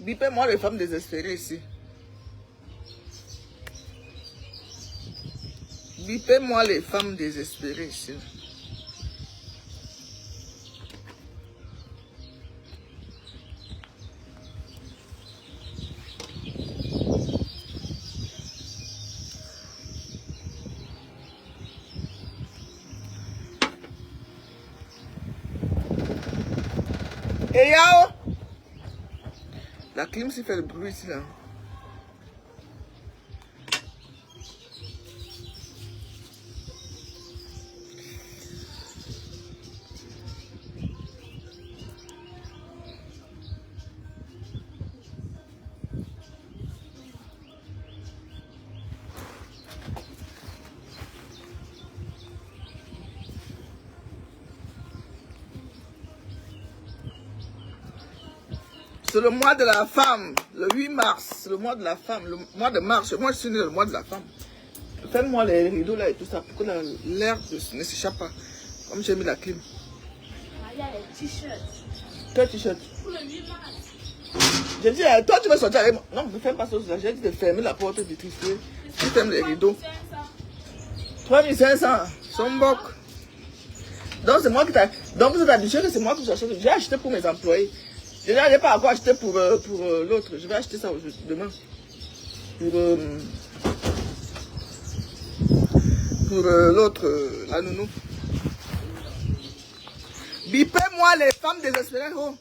Bipez-moi les femmes désespérées ici. Bipez-moi les femmes désespérées ici. Et Yao! La clim s'y fait le bruit ici là. C'est le mois de la femme, le 8 mars, c'est le mois de la femme, le mois de mars. Moi, je suis né le mois de la femme. Faites-moi les rideaux là et tout ça, pour que l'air ne s'échappe pas. Comme j'ai mis la clim. Il y a les t-shirts. Quel t-shirt? Pour le 8 mars. J'ai dit, toi tu veux sortir avec moi. Non, ne fais pas ça. J'ai dit de fermer la porte vitrifiée. Tu fermes les rideaux. 3500. Sombok. Donc c'est moi qui t'ai. Donc vous êtes habitué que c'est moi qui j'achète. J'ai acheté pour mes employés. Je n'ai pas encore acheté pour l'autre. Je vais acheter ça demain. Pour l'autre, la nounou. Bipez-moi les femmes désespérées. Oh.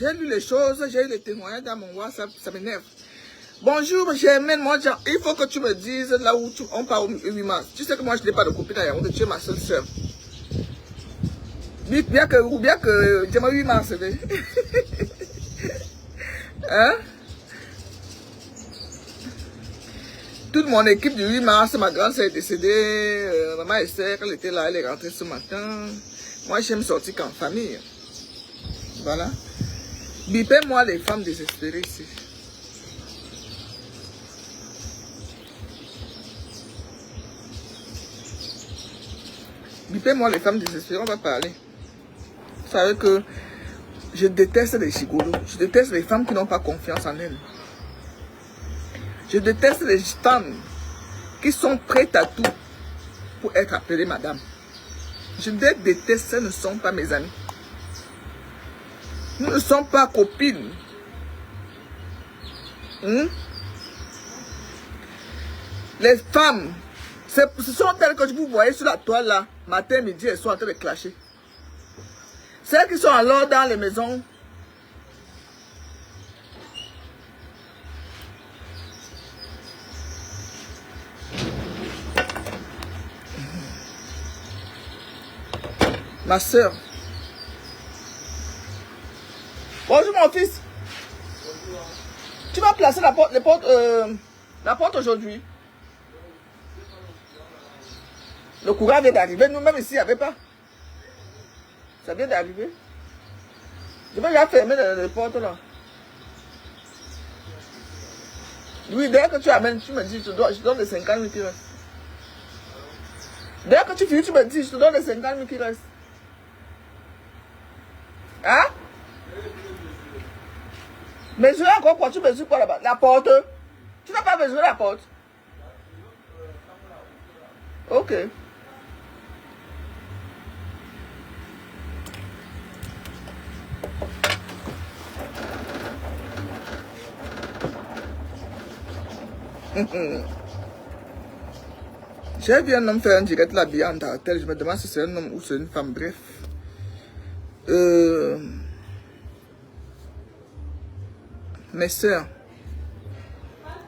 J'ai lu les choses, j'ai eu les témoignages dans mon WhatsApp, ça m'énerve. Bonjour, Germaine, moi, il faut que tu me dises là où on part au 8 mars. Tu sais que moi, je n'ai pas de copine à Yaoundé, tu es ma seule soeur. Bien que j'ai ma 8 mars, hein? Toute mon équipe du 8 mars, ma grande sœur est décédée, maman Esther, elle était là, elle est rentrée ce matin. Moi, j'aime sortir qu'en famille. Voilà. Bipez-moi les femmes désespérées ici. Bipez-moi les femmes désespérées, on va parler. Vous savez que je déteste les gigolos. Je déteste les femmes qui n'ont pas confiance en elles. Je déteste les femmes qui sont prêtes à tout pour être appelées madame. Je déteste, ce ne sont pas mes amis. Nous ne sommes pas copines. Les femmes, ce sont elles que vous voyez sur la toile là, matin, midi, elles sont en train de clasher. Celles qui sont alors dans les maisons. Ma soeur. Bonjour mon fils. Bonjour. Tu vas placer la porte aujourd'hui. Le courant vient d'arriver. Nous-mêmes ici, il n'y avait pas. Ça vient d'arriver. Je vais déjà fermer les portes là. Oui, dès que tu amènes, tu me dis, je donne les 50 000 qui restent. Dès que tu finis, tu me dis, je te donne les 50 000 qui restent. Hein? Mesurer encore quoi? Tu mesures quoi là-bas? La porte? Tu n'as pas mesuré la porte? Ok. J'ai vu un homme faire un direct l'habillé en tartel. Je me demande si c'est un homme ou c'est une femme. Bref. Mes soeurs,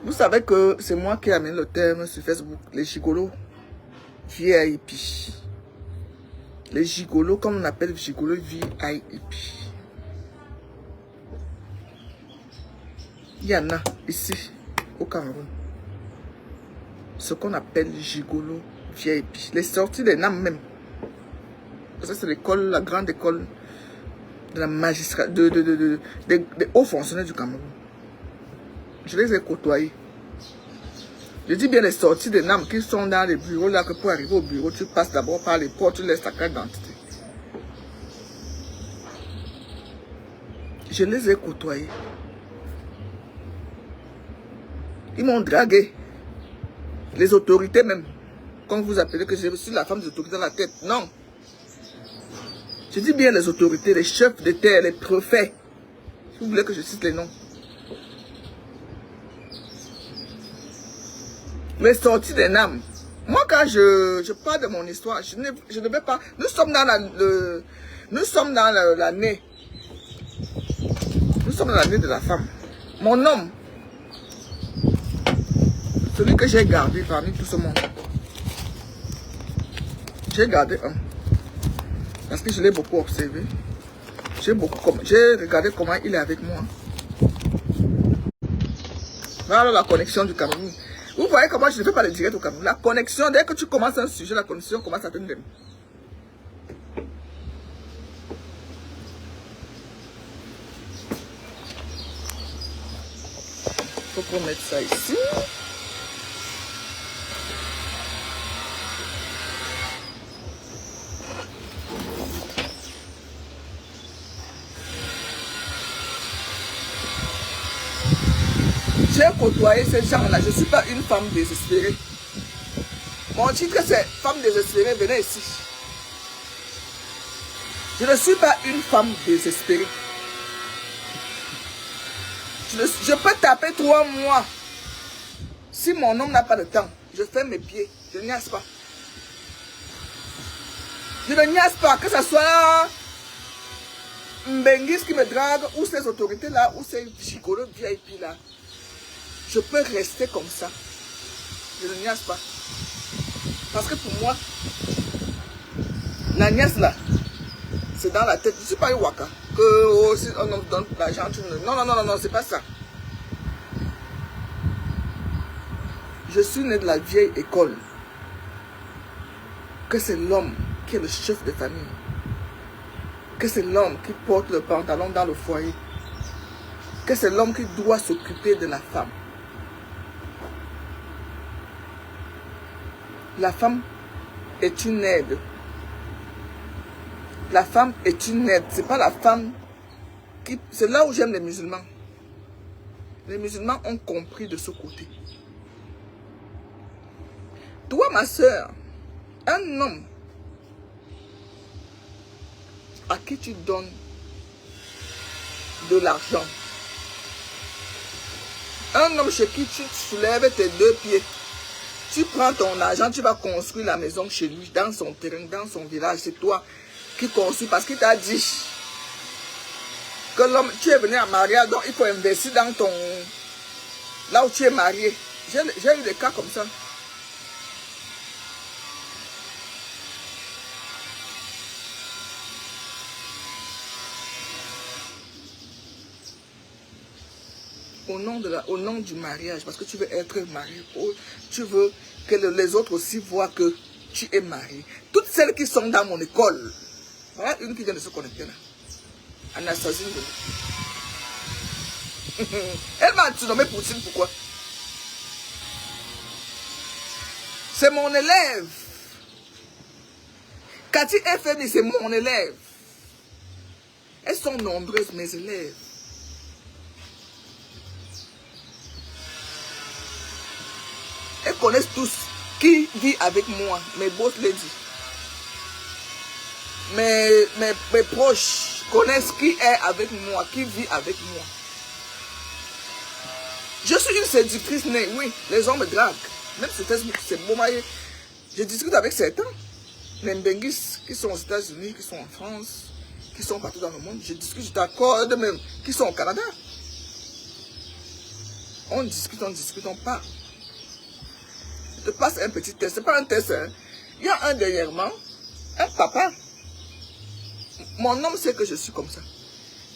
vous savez que c'est moi qui amène le terme sur Facebook, les gigolos VIP. Les gigolos, comme on appelle gigolos VIP. Il y en a ici, au Cameroun. Ce qu'on appelle gigolos VIP. Les sorties des NAM même. Ça, c'est l'école, la grande école de la magistrature, des hauts fonctionnaires du Cameroun. Je les ai côtoyés. Je dis bien les sorties des NAM qui sont dans les bureaux là, que pour arriver au bureau, tu passes d'abord par les portes, tu laisses ta carte d'identité. Je les ai côtoyés. Ils m'ont dragué. Les autorités même. Comme vous appelez que j'ai reçu la femme des autorités dans la tête. Non. Je dis bien les autorités, les chefs de terre, les préfets. Si vous voulez que je cite les noms. Les sorties des NAM. Moi, quand je parle de mon histoire, je ne vais pas... Nous sommes dans l'année... Nous sommes dans l'année de la femme. Mon homme, celui que j'ai gardé parmi tout ce monde, j'ai gardé un. Parce que je l'ai beaucoup observé. J'ai regardé comment il est avec moi. Voilà la connexion du Cameroun. Vous voyez comment je ne fais pas le direct au Cameroun. La connexion, dès que tu commences un sujet, la connexion commence à tenir. Il faut qu'on mette ça ici. J'ai côtoyé ces gens-là. Je ne suis pas une femme désespérée. Mon titre, c'est femme désespérée. Venez ici. Je ne suis pas une femme désespérée. Je peux taper 3 mois. Si mon homme n'a pas de temps, je fais mes pieds. Je ne niaise pas. Je ne niaise pas. Que ce soit Mbengis qui me drague, ou ces autorités-là, ou ces gigolos VIP-là. Je peux rester comme ça. Je ne niaise pas. Parce que pour moi, la niaise là, c'est dans la tête. Je ne suis pas un waka. Que si on me donne l'argent, non, c'est pas ça. Je suis né de la vieille école. Que c'est l'homme qui est le chef de famille. Que c'est l'homme qui porte le pantalon dans le foyer. Que c'est l'homme qui doit s'occuper de la femme. La femme est une aide. La femme est une aide. C'est pas la femme qui... C'est là où j'aime les musulmans. Les musulmans ont compris de ce côté. Toi, ma soeur, un homme à qui tu donnes de l'argent, un homme chez qui tu soulèves tes 2 pieds, tu prends ton argent, tu vas construire la maison chez lui, dans son terrain, dans son village. C'est toi qui construis parce qu'il t'a dit que l'homme, tu es venu à mariage, donc il faut investir dans ton... Là où tu es marié. J'ai eu des cas comme ça. Au nom du mariage, parce que tu veux être marié, tu veux que les autres aussi voient que tu es marié. Toutes celles qui sont dans mon école, voilà une qui vient de se connecter là, Anastasie. Elle m'a surnommé Poutine, pourquoi? C'est mon élève. Cathy FMI, c'est mon élève. Elles sont nombreuses, mes élèves. Elles connaissent tous qui vit avec moi, mes boss ladies. Mes proches connaissent qui est avec moi, qui vit avec moi. Je suis une séductrice née, oui, les hommes me draguent. Même sur Facebook, c'est bon. Je discute avec certains, les Mbengis qui sont aux États-Unis, qui sont en France, qui sont partout dans le monde. Je discute, je t'accorde même, qui sont au Canada. On discute, on parle. Je te passe un petit test, c'est pas un test. Hein. Il y a un dernièrement, un papa. Mon homme sait que je suis comme ça.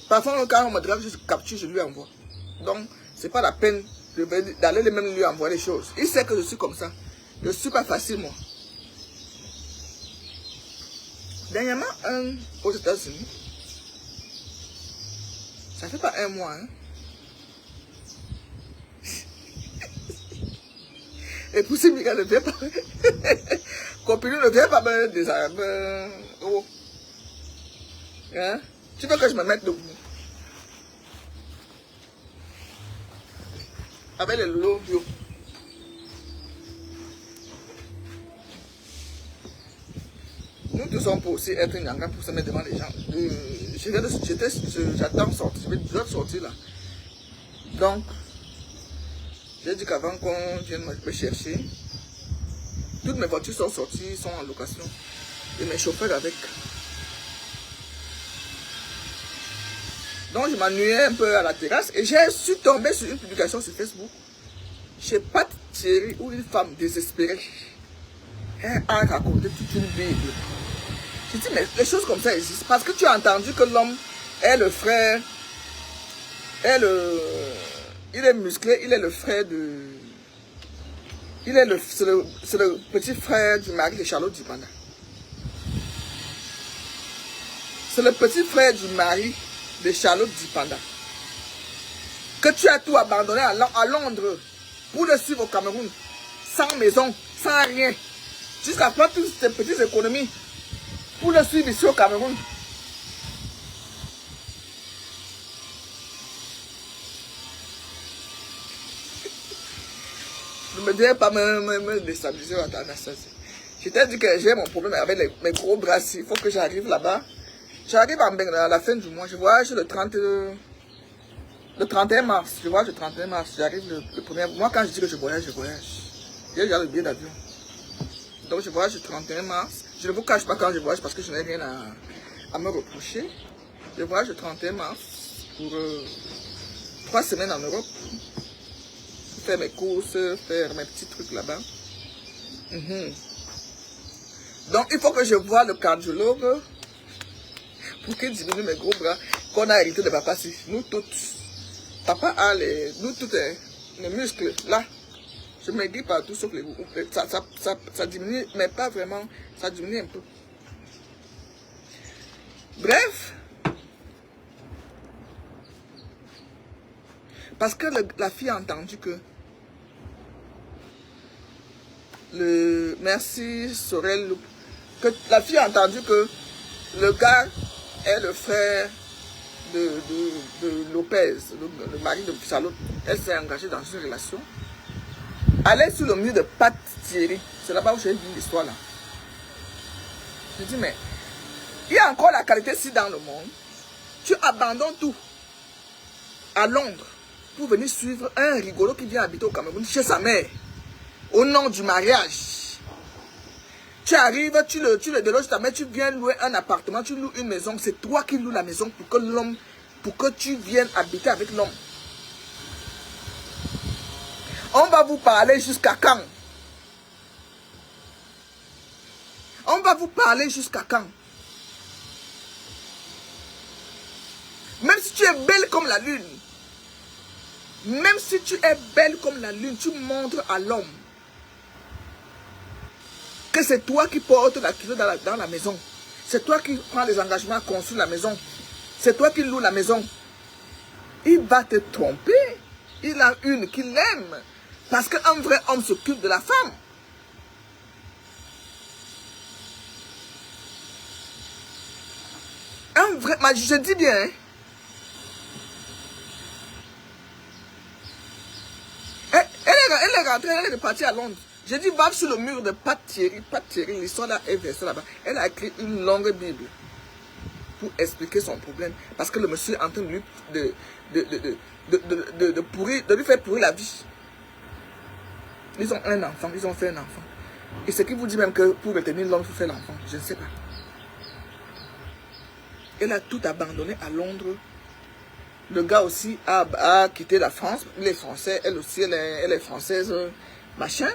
Parfois, quand on me drague, je capture, je lui envoie. Donc, c'est pas la peine d'aller même lui envoyer les choses. Il sait que je suis comme ça. Je ne suis pas facile, moi. Dernièrement, un aux États-Unis. Ça fait pas un mois, hein. Et pour ces gars ne vient pas. Copine ne vient pas me désarmer. Oh. Hein? Tu veux que je me mette debout? Avec les lots bio. Nous tous sommes pour aussi être nyanga pour se mettre devant les gens. J'attends sortir, je vais sortir là. Donc, j'ai dit qu'avant qu'on vienne me chercher, toutes mes voitures sont sorties, sont en location. Et mes chauffeurs avec. Donc je m'ennuyais un peu à la terrasse et je suis tombé sur une publication sur Facebook. Chez Pat Thierry, où une femme désespérée a raconté toute une Bible. Je dis, mais les choses comme ça existent. Parce que tu as entendu que l'homme est le frère, il est musclé, il est le frère de... C'est le petit frère du mari de Charlotte Dupanda. C'est le petit frère du mari de Charlotte Dupanda. Que tu as tout abandonné à Londres pour le suivre au Cameroun. Sans maison, sans rien. Jusqu'à faire toutes ces petites économies pour le suivre ici au Cameroun. Ne me dirais pas me déstabiliser à ta Anastasie. Je t'ai dit que j'ai mon problème avec mes gros bras. Il faut que j'arrive là-bas. J'arrive à la fin du mois. Je voyage le 31 mars. Je voyage le 31 mars. J'arrive le 1er. Moi, quand je dis que je voyage, je voyage. J'ai déjà le billet d'avion. Donc, je voyage le 31 mars. Je ne vous cache pas quand je voyage parce que je n'ai rien à me reprocher. Je voyage le 31 mars pour 3 semaines en Europe. Faire mes courses, faire mes petits trucs là-bas. Donc, il faut que je voie le cardiologue pour qu'il diminue mes gros bras qu'on a hérité de papa. Nous toutes. Papa a nous toutes les muscles là. Je maigris partout sauf les ça diminue, mais pas vraiment. Ça diminue un peu. Bref. Parce que la fille a entendu que merci Sorel, que la fille a entendu que le gars est le frère de Lopez, le mari de Charlotte. Elle s'est engagée dans une relation. Elle est sur le mur de Pat Thierry. C'est là-bas où j'ai vu l'histoire là. Je dis, mais il y a encore la qualité si dans le monde. Tu abandonnes tout à Londres pour venir suivre un rigolo qui vient habiter au Cameroun chez sa mère. Au nom du mariage. Tu arrives, tu le déloges ta mère, tu viens louer un appartement, tu loues une maison. C'est toi qui loues la maison pour que tu viennes habiter avec l'homme. On va vous parler jusqu'à quand? On va vous parler jusqu'à quand? Même si tu es belle comme la lune, même si tu es belle comme la lune, tu montres à l'homme que c'est toi qui portes la clé dans la maison. C'est toi qui prends les engagements à construire la maison. C'est toi qui loues la maison. Il va te tromper. Il a une qui l'aime. Parce qu'un vrai homme s'occupe de la femme. Un vrai, je dis bien, hein. Elle est rentrée, elle est repartie à Londres. J'ai dit, va sur le mur de Pat Thierry, l'histoire là est versée là-bas. Elle a écrit une longue Bible pour expliquer son problème. Parce que le monsieur est en train de lui faire pourrir la vie. Ils ont un enfant, ils ont fait un enfant. Et ce qui vous dit même que pour retenir l'homme, il faut faire l'enfant. Je ne sais pas. Elle a tout abandonné à Londres. Le gars aussi a quitté la France. Il est français, elle aussi, elle est française, machin.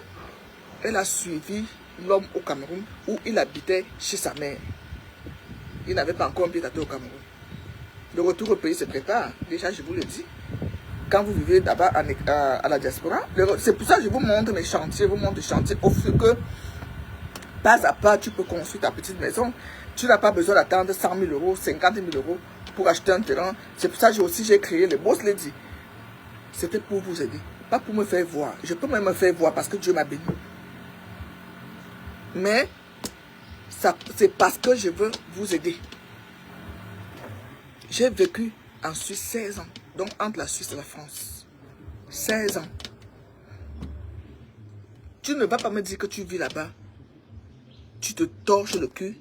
Elle a suivi l'homme au Cameroun où il habitait chez sa mère. Il n'avait pas encore un pied à terre au Cameroun. Le retour au pays se prépare. Déjà, je vous le dis. Quand vous vivez là-bas à la diaspora, c'est pour ça que je vous montre mes chantiers, je vous montre les chantiers au fur que pas à pas, tu peux construire ta petite maison. Tu n'as pas besoin d'attendre 100 000 euros, 50 000 euros pour acheter un terrain. C'est pour ça que j'ai créé les Boss Lady. C'était pour vous aider, pas pour me faire voir. Je peux même me faire voir parce que Dieu m'a béni. Mais c'est parce que je veux vous aider. J'ai vécu en Suisse 16 ans. Donc entre la Suisse et la France. 16 ans. Tu ne vas pas me dire que tu vis là-bas. Tu te torches le cul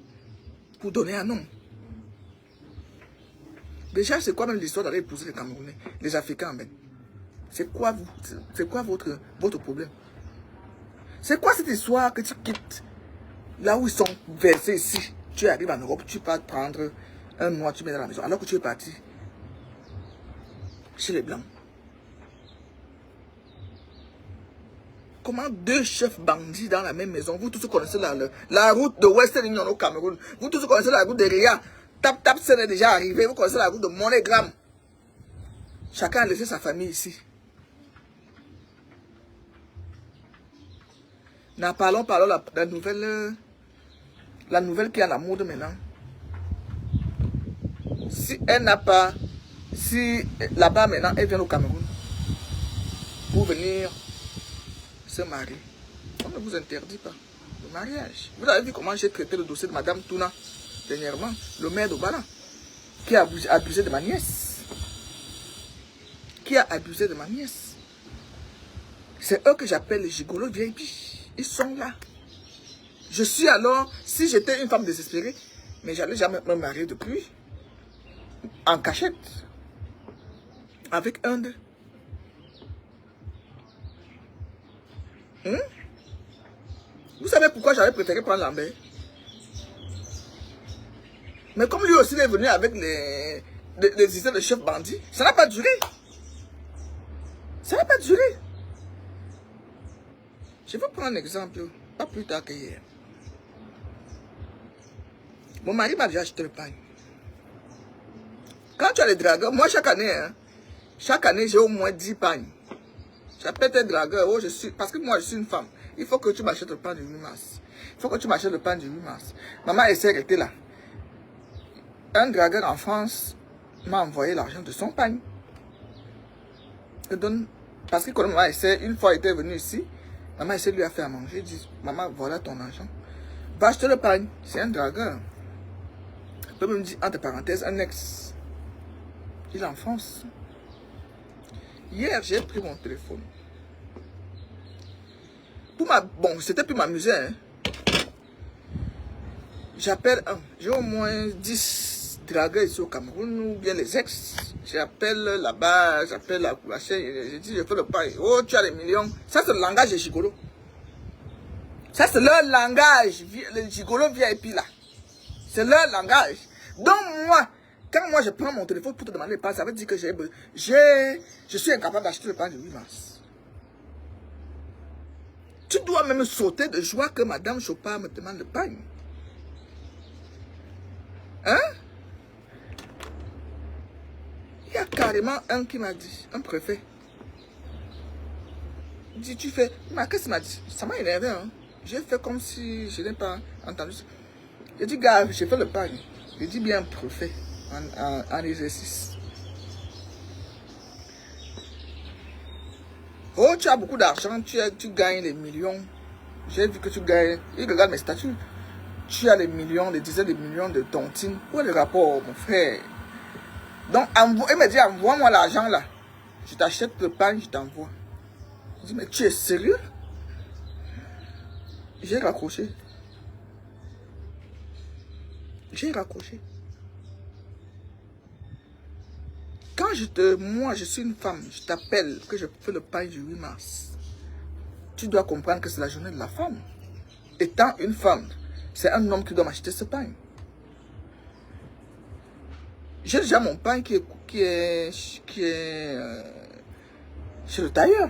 pour donner un nom. Déjà, c'est quoi même l'histoire d'aller épouser les Camerounais, les Africains même? C'est quoi votre problème? C'est quoi cette histoire que tu quittes là où ils sont versés ici? Tu arrives en Europe, tu pars prendre un mois, tu mets dans la maison, alors que tu es parti chez les Blancs. Comment deux chefs bandits dans la même maison? Vous tous connaissez la route de Western Union au Cameroun. Vous tous connaissez la route de Ria. Tap, c'est déjà arrivé. Vous connaissez la route de MoneyGram. Chacun a laissé sa famille ici. Parlons la nouvelle qui est à la mode maintenant. Si elle n'a pas, si là-bas maintenant, elle vient au Cameroun pour venir se marier, on ne vous interdit pas le mariage. Vous avez vu comment j'ai traité le dossier de Madame Touna dernièrement, le maire d'Obala, qui a abusé de ma nièce. Qui a abusé de ma nièce. C'est eux que j'appelle les gigolos VIP. Ils sont là. Je suis alors, si j'étais une femme désespérée, mais j'allais jamais me marier depuis, en cachette, avec un d'eux. Vous savez pourquoi j'avais préféré prendre Lambert? Mais comme lui aussi est venu avec les histoires de chef bandit, ça n'a pas duré. Ça n'a pas duré. Je vais prendre un exemple, pas plus tard que hier. Mon mari m'a déjà acheté le pain. Quand tu as les dragueurs, moi chaque année j'ai au moins 10 pagnes. J'appelle tes dragueurs, oh, parce que moi je suis une femme. Il faut que tu m'achètes le pain du 8 mars. Il faut que tu m'achètes le pain du 8 mars. Maman essaie d'être là. Un dragueur en France m'a envoyé l'argent de son pain. Je donne, parce que quand maman essaie, une fois elle était venue ici, maman essaie lui a fait à manger. Je dis, maman, voilà ton argent. Va acheter le pain. C'est un dragueur. Je peux même dire, entre parenthèses, un ex. Il est en France. Hier, j'ai pris mon téléphone. Bon, c'était pour m'amuser. Hein. J'appelle un. J'ai au moins 10 dragueurs ici au Cameroun, ou bien les ex. J'appelle là-bas, j'appelle la chaîne. Je dis, je fais le pain. Oh, tu as des millions. Ça, c'est le langage des gigolos. Ça, c'est leur langage. Les gigolos VIP là. C'est leur langage. Donc, quand moi je prends mon téléphone pour te demander le pain, ça veut dire que je suis incapable d'acheter le pain de 8 mars. Tu dois même sauter de joie que Madame Chopin me demande le pain. Hein? Il y a carrément un qui m'a dit, un préfet. Il dit, tu fais. Mais qu'est-ce qu'il m'a dit? Ça m'a énervé. Hein? J'ai fait comme si je n'ai pas entendu. J'ai dit, gars, j'ai fait le pain. J'ai dit bien préfet en exercice. Oh, tu as beaucoup d'argent, tu gagnes des millions. J'ai vu que tu gagnes. Il regarde mes statuts. Tu as des millions, des dizaines de millions de tontines. Où est le rapport, mon frère? Donc, il me dit, envoie-moi l'argent là. Je t'achète le pain, je t'envoie. Je dis, mais tu es sérieux? J'ai raccroché. J'ai raccroché. Quand moi je suis une femme, je t'appelle que je fais le pain du 8 mars. Tu dois comprendre que c'est la journée de la femme. Étant une femme, c'est un homme qui doit m'acheter ce pain. J'ai déjà mon pain qui est chez le tailleur.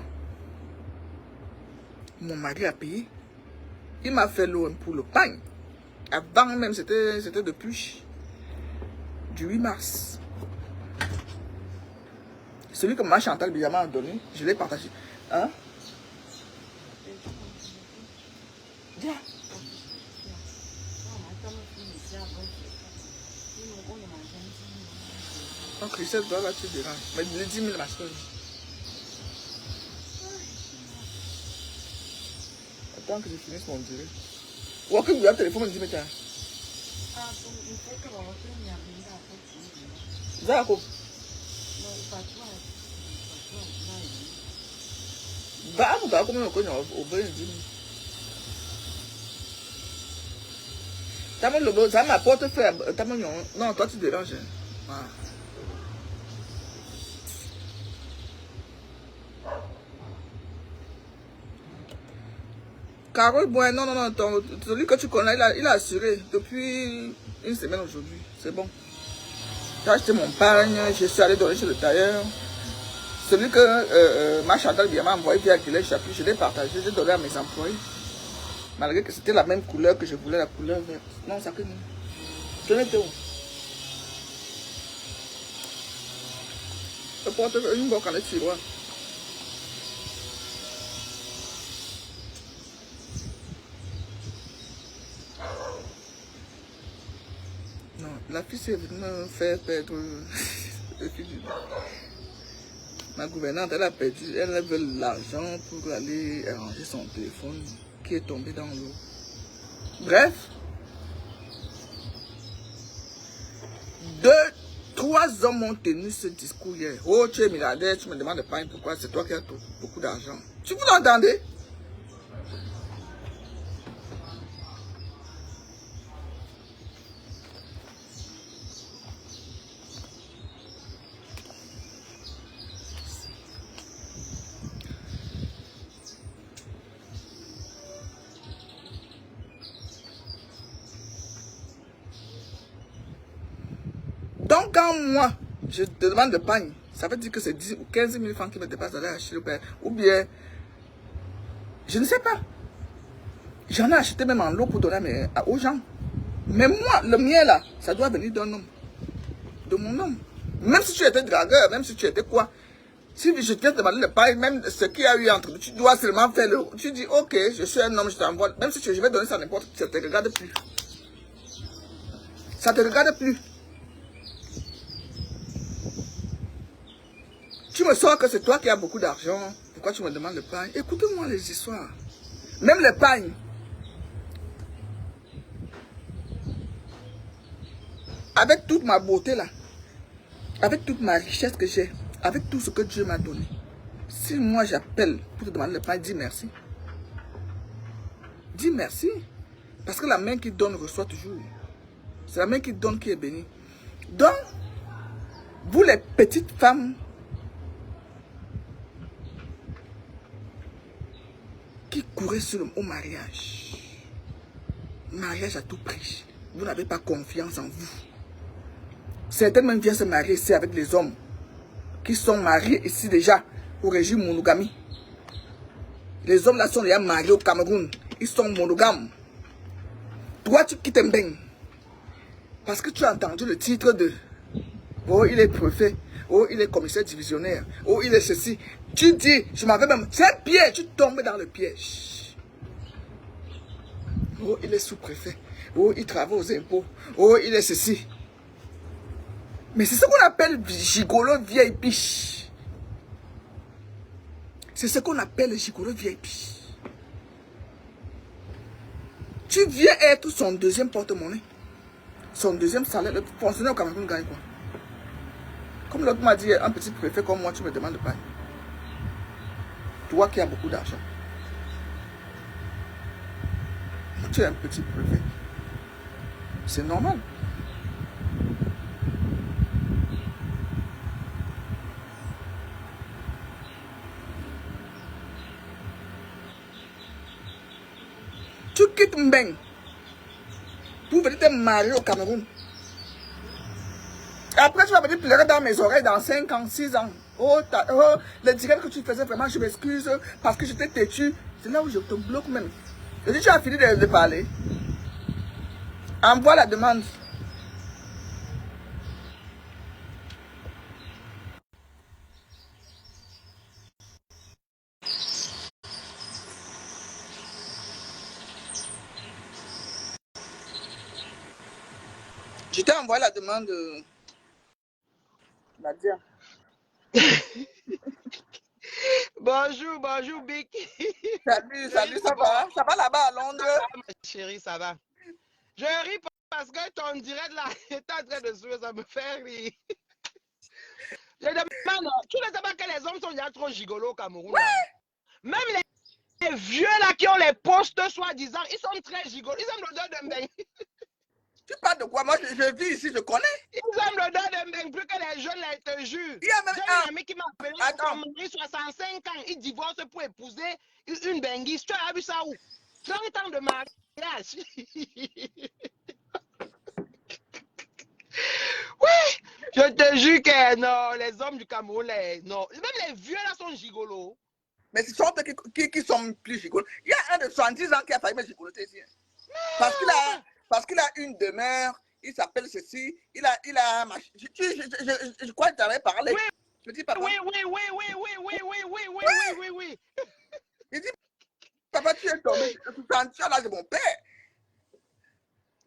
Mon mari a payé. Il m'a fait l'eau pour le pain. Avant même, c'était depuis du 8 mars. Celui que ma Chantal Biama a donné, je l'ai partagé. Hein? Viens. Donc, Christelle doit là, tu déranges. Mais les 10 000 machines. Attends que je finisse mon direct. Ou alors que vous avez le téléphone, me dit, mais tiens. Zako. Bah, vous avez combien de connaître au bain, dis-moi. T'as mon logo, ça m'apporte faire. T'as mon non, toi tu déranges. Ah. Carole, bon, non, celui que tu connais, il a assuré depuis une semaine aujourd'hui. C'est bon. J'ai acheté mon pain, je suis allé donner chez le tailleur. Celui que ma Chantal m'a envoyé via Guillet Chapuis, je l'ai partagé, j'ai donné à mes employés. Malgré que c'était la même couleur que je voulais, la couleur verte. Non, ça que non. Je n'étais où? Je porte une boque en le tiroir. Non, la fille c'est venue me faire perdre le fil du bain. Ma gouvernante, elle a perdu, elle veut l'argent pour aller arranger son téléphone qui est tombé dans l'eau. Bref, 3 hommes ont tenu ce discours hier. Oh, tu es milliardaire, tu me demandes de pain, pourquoi? C'est toi qui as beaucoup d'argent. Tu vous entendez? Donc, quand moi, je te demande de pain, ça veut dire que c'est 10 ou 15 000 francs qui me dépassent d'aller acheter le pain. Ou bien, je ne sais pas. J'en ai acheté même en lot pour donner aux gens. Mais moi, le mien là, ça doit venir d'un homme. De mon homme. Même si tu étais dragueur, même si tu étais quoi. Si je viens te demander le pain, même ce qu'il y a eu entre nous, tu dois seulement faire le... Tu dis, ok, je suis un homme, je t'envoie. Même si je vais donner ça à n'importe qui, ça ne te regarde plus. Ça ne te regarde plus. Tu me sors que c'est toi qui as beaucoup d'argent. Pourquoi tu me demandes le pain? Écoutez-moi les histoires. Même le pain. Avec toute ma beauté là, avec toute ma richesse que j'ai, avec tout ce que Dieu m'a donné, si moi j'appelle pour te demander le pain, dis merci. Dis merci. Parce que la main qui donne reçoit toujours. C'est la main qui donne qui est bénie. Donc, vous les petites femmes qui couraient au mariage, mariage à tout prix, vous n'avez pas confiance en vous. Certaines même viennent se marier ici avec les hommes qui sont mariés ici déjà au régime monogamie. Les hommes là sont déjà mariés au Cameroun. Ils sont monogames. Toi, tu quittes un bain. Parce que tu as entendu le titre de oh, il est préfet. Oh, il est commissaire divisionnaire. Oh, il est ceci. Tu dis, je m'avais même... C'est un piège. Tu tombes dans le piège. Oh, il est sous-préfet. Oh, il travaille aux impôts. Oh, il est ceci. Mais c'est ce qu'on appelle gigolo VIP. C'est ce qu'on appelle gigolo VIP. Tu viens être son deuxième porte-monnaie. Son deuxième salaire. Le fonctionnaire au Cameroun gagne quoi? Comme l'autre m'a dit, un petit préfet comme moi, tu me demandes pas. Toi qui as beaucoup d'argent. Tu es un petit préfet. C'est normal. Tu quittes Mbeng pour venir te marier au Cameroun. Après, tu vas venir pleurer dans mes oreilles dans 5 ans, 6 ans. Oh, le direct que tu faisais, vraiment, je m'excuse parce que j'étais têtu. C'est là où je te bloque même. Je dis, tu as fini de parler. Envoie la demande. Je t'ai envoyé la demande. Nadia. Bonjour, bonjour, Big. Salut, salut, ça va? Ça va là-bas à Londres? Ça va, ma chérie, ça va. Je ris parce que ton direct là est en train de jouer, ça me fait rire. Je demande, tu ne sais pas que les hommes sont déjà trop gigolos au Cameroun. Ouais. Même les vieux là qui ont les postes soi-disant, ils sont très gigolos. Ils aiment l'odeur de Mbeng. Tu parles de quoi? Moi, je vis ici, je connais. Ils aiment l'odeur de Mbeng plus que les jeunes là, je te jure. Il y a même J'ai un ami qui m'a appelé, Attends. son mari 65 ans, il divorce pour épouser une benguiste. Tu as vu ça où? 30 ans de mariage. Oui, je te jure que non, les hommes du Cameroun, non. Même les vieux là sont gigolos. Mais ce sont eux qui sont plus gigolos. Il y a un de 70 ans qui a failli me gigoloter ici. Parce qu'il a une demeure, il s'appelle ceci, il a je crois que tu avais parlé. Oui, Petit papa. oui. Il dit, papa, tu es tombé, tu as l'âge de mon père.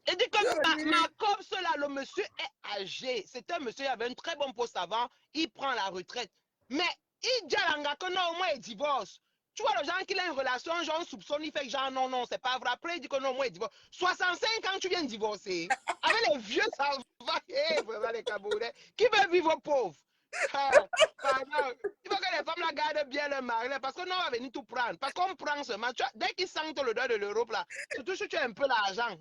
Il dit que ma copse là, le monsieur est âgé. C'était un monsieur, il avait un très bon poste avant, il prend la retraite. Mais il dit à l'anga que non, au moins il divorce. Tu vois, le genre qu'il a une relation, genre soupçonne, il fait que genre non, c'est pas vrai. Après, il dit que non, au moins il divorce. 65 ans, tu viens de divorcer. Avec les vieux, ça va. Vraiment, les Camerounais. Qui veut vivre pauvre? Pardon. Il faut que les femmes la gardent bien leur mari, parce que nous, on va venir tout prendre. Parce qu'on prend seulement, dès qu'ils sentent le doigt de l'Europe, là, surtout si tu as un peu l'argent.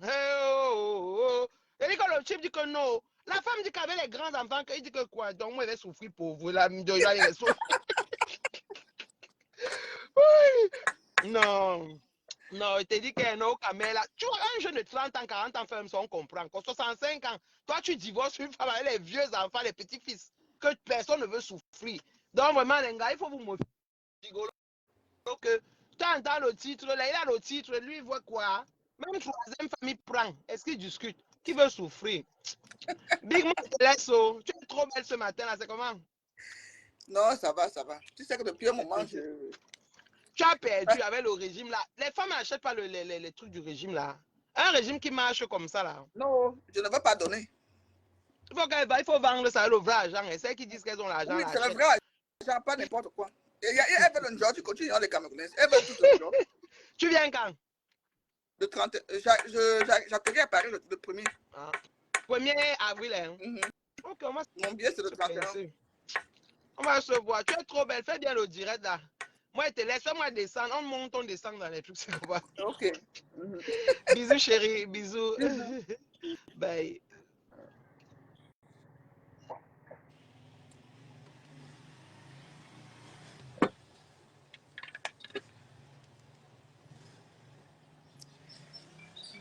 Il dit que le type dit que non. La femme dit qu'avec les grands enfants, il dit que quoi? Donc, moi, elle va souffrir pauvre. Oui. Non. Non, il te dit que non, Camela. Tu vois, un jeune de 30 ans, 40 ans, fait on comprend. Quand 65 ans, toi, tu divorces une femme avec les vieux enfants, les petits-fils, que personne ne veut souffrir. Donc, vraiment, les gars, il faut vous montrer. Donc, tu entends le titre, là, il a le titre, lui, il voit quoi? Même troisième famille prend. Est-ce qu'il discute? Qui veut souffrir? Big Man, je te laisse. Tu es trop belle ce matin, là, c'est comment? Non, ça va, ça va. Tu sais que depuis un moment, Tu as perdu avec le régime, là. Les femmes n'achètent pas les trucs du régime, là. Un régime qui marche comme ça, là. Non, je ne veux pas donner. Il faut vendre ça, le vrai argent. Et ceux qui disent qu'elles ont l'argent, Oui, c'est le vrai argent, pas n'importe quoi. Elle veut un job, tu continues dans les Camerounais. Elle veut tout un job. Tu viens quand? Le 30, j'atterris à Paris le 1er. Ah. 1er avril, hein? Ok, mon billet, c'est le 31. On va se voir. Tu es trop belle. Fais bien le direct, là. Moi, je te laisse. Moi descendre. On monte, on descend dans les trucs. C'est quoi? Ok. Bisous, chérie. Bisous. Bye.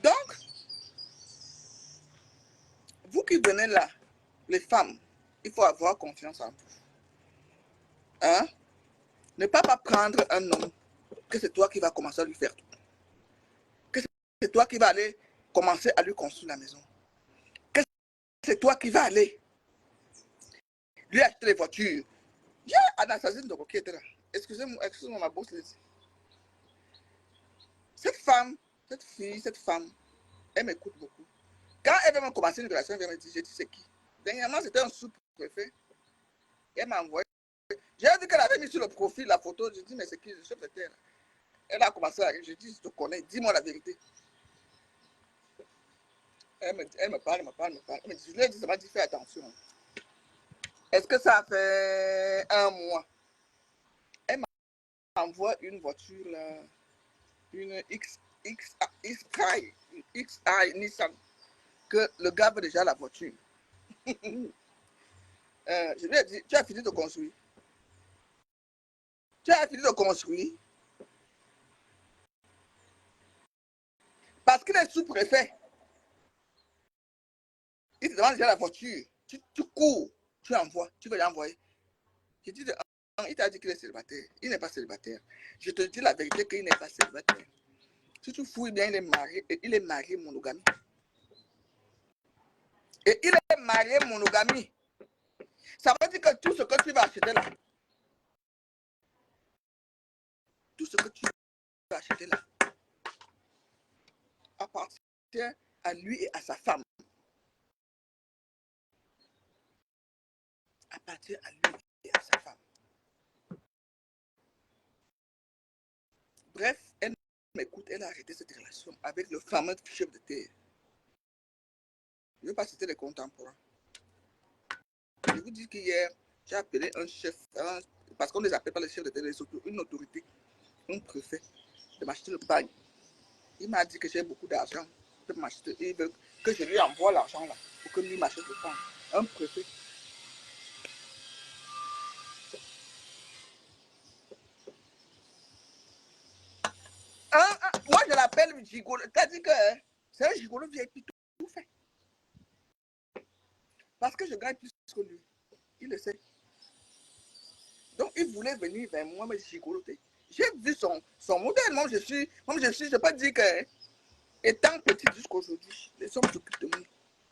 Donc, vous qui venez là, les femmes, il faut avoir confiance en vous. Hein? Ne pas prendre un homme que c'est toi qui vas commencer à lui faire tout. Que c'est toi qui vas aller commencer à lui construire la maison. Que c'est toi qui vas aller lui acheter les voitures. Il y a Anastasia Ndoko qui était là. Excusez-moi, ma bosse. Cette femme, cette fille, cette femme, elle m'écoute beaucoup. Quand elle veut me commencer une relation, elle vient me dire, j'ai dit c'est qui? Dernièrement, c'était un sous-préfet. Elle m'a envoyé. J'ai vu qu'elle avait mis sur le profil la photo. J'ai dit, mais c'est qui le chef de terre? Elle a commencé à rire. J'ai dit, je te connais, dis-moi la vérité. Elle me parle. Elle me dit, je lui ai dit, ça m'a dit, fais attention. Est-ce que ça fait un mois? Elle m'envoie une voiture, là, une XI Nissan, que le gars veut déjà la voiture. Je lui ai dit, tu as fini de construire. Tu as fini de construire. Parce qu'il est sous-préfet. Il te demande déjà la voiture. Tu cours, tu envoies, tu veux l'envoyer. Je dis, il t'a dit qu'il est célibataire. Il n'est pas célibataire. Je te dis la vérité qu'il n'est pas célibataire. Si tu fouilles bien, il est marié monogamie. Et il est marié monogamie. Ça veut dire que tout ce que tu vas acheter là, tout ce que tu vas acheter là, appartient à lui et à sa femme. Appartient à lui et à sa femme. Bref, elle m'écoute, elle a arrêté cette relation avec le fameux chef de terre. Je ne veux pas citer les contemporains. Je vous dis qu'hier, j'ai appelé un chef, parce qu'on ne les appelle pas les chefs de terre, une autorité, un préfet, de m'acheter le bail. Il m'a dit que j'ai beaucoup d'argent, il veut que je lui envoie l'argent là, pour que lui m'achète le pain. Un préfet. Moi, je l'appelle gigolo. C'est-à-dire que c'est un gigolo VIP tout fait. Parce que je gagne plus que lui. Il le sait. Donc, il voulait venir vers moi, mais gigoloter. J'ai vu son modèle. Moi, je peux dire que, étant petit jusqu'aujourd'hui, les hommes s'occupent de moi.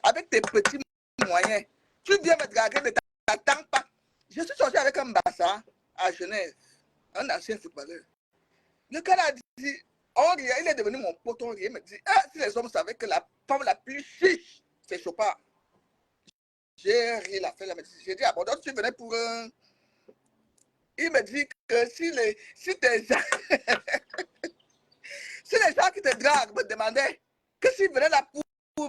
Avec tes petits moyens, tu viens me draguer, ne t'attends pas. Je suis sorti avec un Bassa à Genève, un ancien footballeur. Le gars a dit, on riait, il est devenu mon pote, on riait, il me dit, ah, si les hommes savaient que la femme la plus chiche, c'est Chopard. J'ai ri la fête, j'ai dit, ah bon, donc tu venais pour un... Il me dit que si les gens qui te draguent me demandaient que s'ils venaient là pour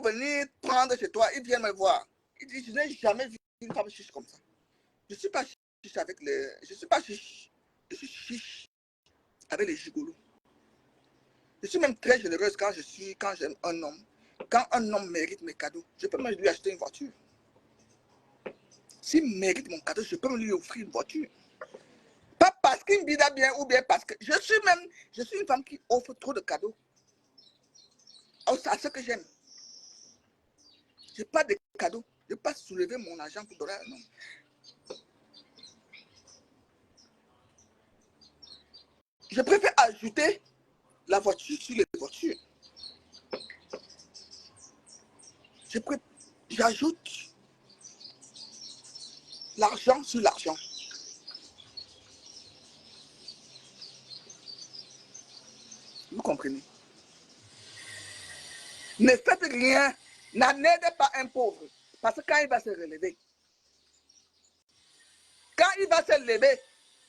venir prendre chez toi, ils viennent me voir. Il dit, je n'ai jamais vu une femme chiche comme ça. Je ne suis pas chiche avec les... Je suis pas chiche. Je suis chiche avec les gigolos. Je suis même très généreuse quand j'aime un homme. Quand un homme mérite mes cadeaux, je peux même lui acheter une voiture. S'il mérite mon cadeau, je peux même lui offrir une voiture. Pas parce qu'il me bida bien ou bien parce que... Je suis une femme qui offre trop de cadeaux. À ce que j'aime. Je n'ai pas de cadeaux. Je ne peux pas soulever mon argent pour donner à un homme. Je préfère ajouter la voiture sur les voitures. J'ajoute l'argent sur l'argent. Vous comprenez? Ne faites rien, n'aidez pas un pauvre. Parce que quand il va se relever,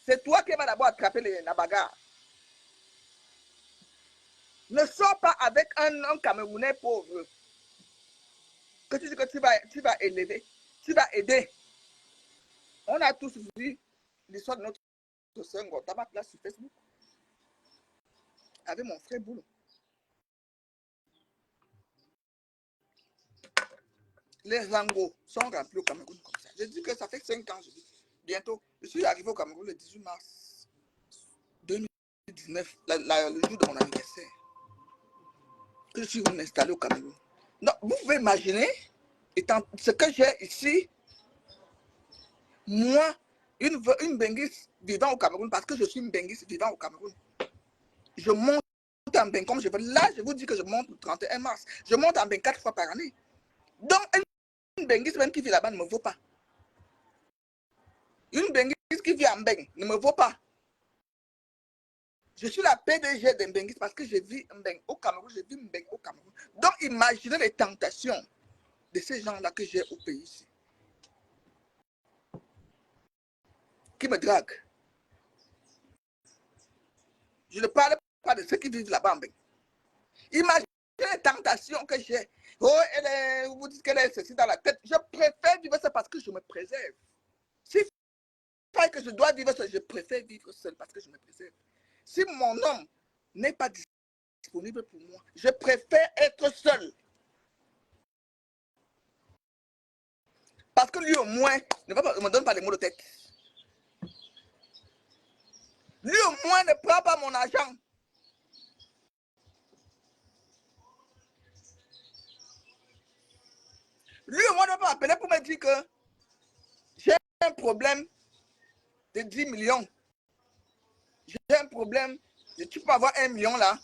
c'est toi qui vas d'abord attraper la bagarre. Ne sors pas avec un Camerounais pauvre que tu dis que tu vas élever, tu vas aider. On a tous vu l'histoire de notre soeur Ngotama là sur Facebook avec mon frère Boulot. Les langos sont remplis au Cameroun comme ça. Je dis que ça fait 5 ans, je dis. Bientôt, je suis arrivé au Cameroun le 18 mars 2019, le jour de mon anniversaire. Que je suis venu m'installer au Cameroun. Donc, vous pouvez imaginer, étant ce que j'ai ici, moi, une benguiste vivant au Cameroun, parce que je suis une benguiste vivant au Cameroun. Je monte en bain comme je veux. Là, je vous dis que je monte le 31 mars. Je monte en bain 4 fois par année. Donc, une benguiste même qui vit là-bas ne me vaut pas. Une benguiste qui vit en bain ne me vaut pas. Je suis la PDG d'un benguiste parce que je vis en bain au Cameroun. Je vis en bain au Cameroun. Donc, imaginez les tentations de ces gens-là que j'ai au pays ici. Qui me draguent. Je ne parle pas de ceux qui vivent là-bas en bain. Imaginez les tentations que j'ai. Oh, vous dites qu'elle est ceci dans la tête. Je préfère vivre ça parce que je me préserve. Si fait que je dois vivre seul, je préfère vivre seul parce que je me préserve. Si mon homme n'est pas disponible pour moi, je préfère être seul. Parce que lui au moins ne me donne pas les mots de tête. Lui au moins ne prend pas mon argent. Lui au moins ne va pas appeler pour me dire que j'ai un problème de 10 millions. J'ai un problème. Tu peux avoir 1 million là.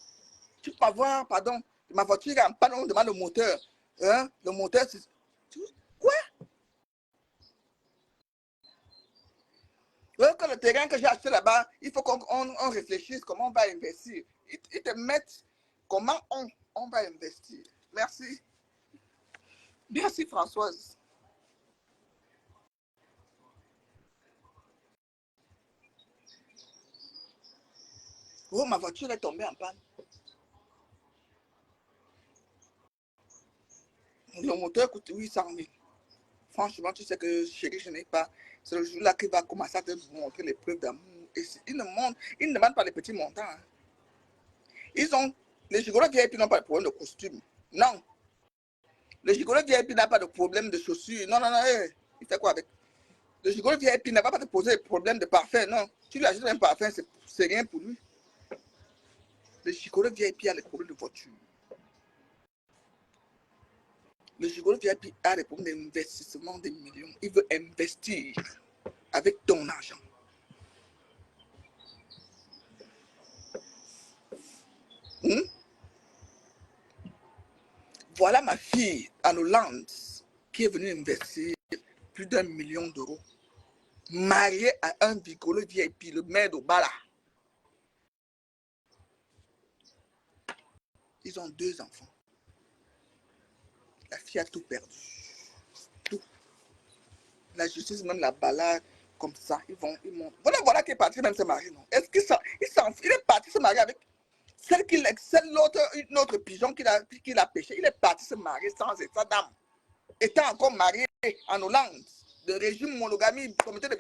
Tu peux avoir, pardon, ma voiture est en panne, on demande le moteur. Hein? Le moteur, c'est... Quoi? Que le terrain que j'ai acheté là-bas, il faut qu'on réfléchisse comment on va investir. Ils te mettent comment on va investir. Merci. Merci Françoise. Oh, ma voiture est tombée en panne. Le moteur coûte 800 000. Franchement, tu sais que chérie, je n'ai pas. C'est le jour-là qu'il va commencer à te montrer les preuves d'amour. Et ils ne demandent pas les petits montants. Hein. Les gigolos VIP n'ont pas de problème de costume. Non. Le gigolo VIP n'a pas de problème de chaussures. Non, non, non. Il fait quoi avec? Le gigolo VIP n'a pas de poser de problème de parfum. Non. Tu lui achètes un parfum, c'est rien pour lui. Le gigolo VIP a des problèmes de voiture. Le gigolo VIP a des problèmes d'investissement des millions. Il veut investir avec ton argent. Voilà ma fille en Hollande qui est venue investir plus d'1 million d'euros. Mariée à un gigolo VIP, le maire d'Obala. Ils ont 2 enfants. La fille a tout perdu. Tout. La justice même la balade comme ça. Ils montent. Voilà qui est parti même se marier, non? Est-ce qu'il est parti se marier avec une autre pigeon qu'il a pêché. Il est parti se marier sans état d'âme. Étant encore marié en Hollande, de régime monogamie,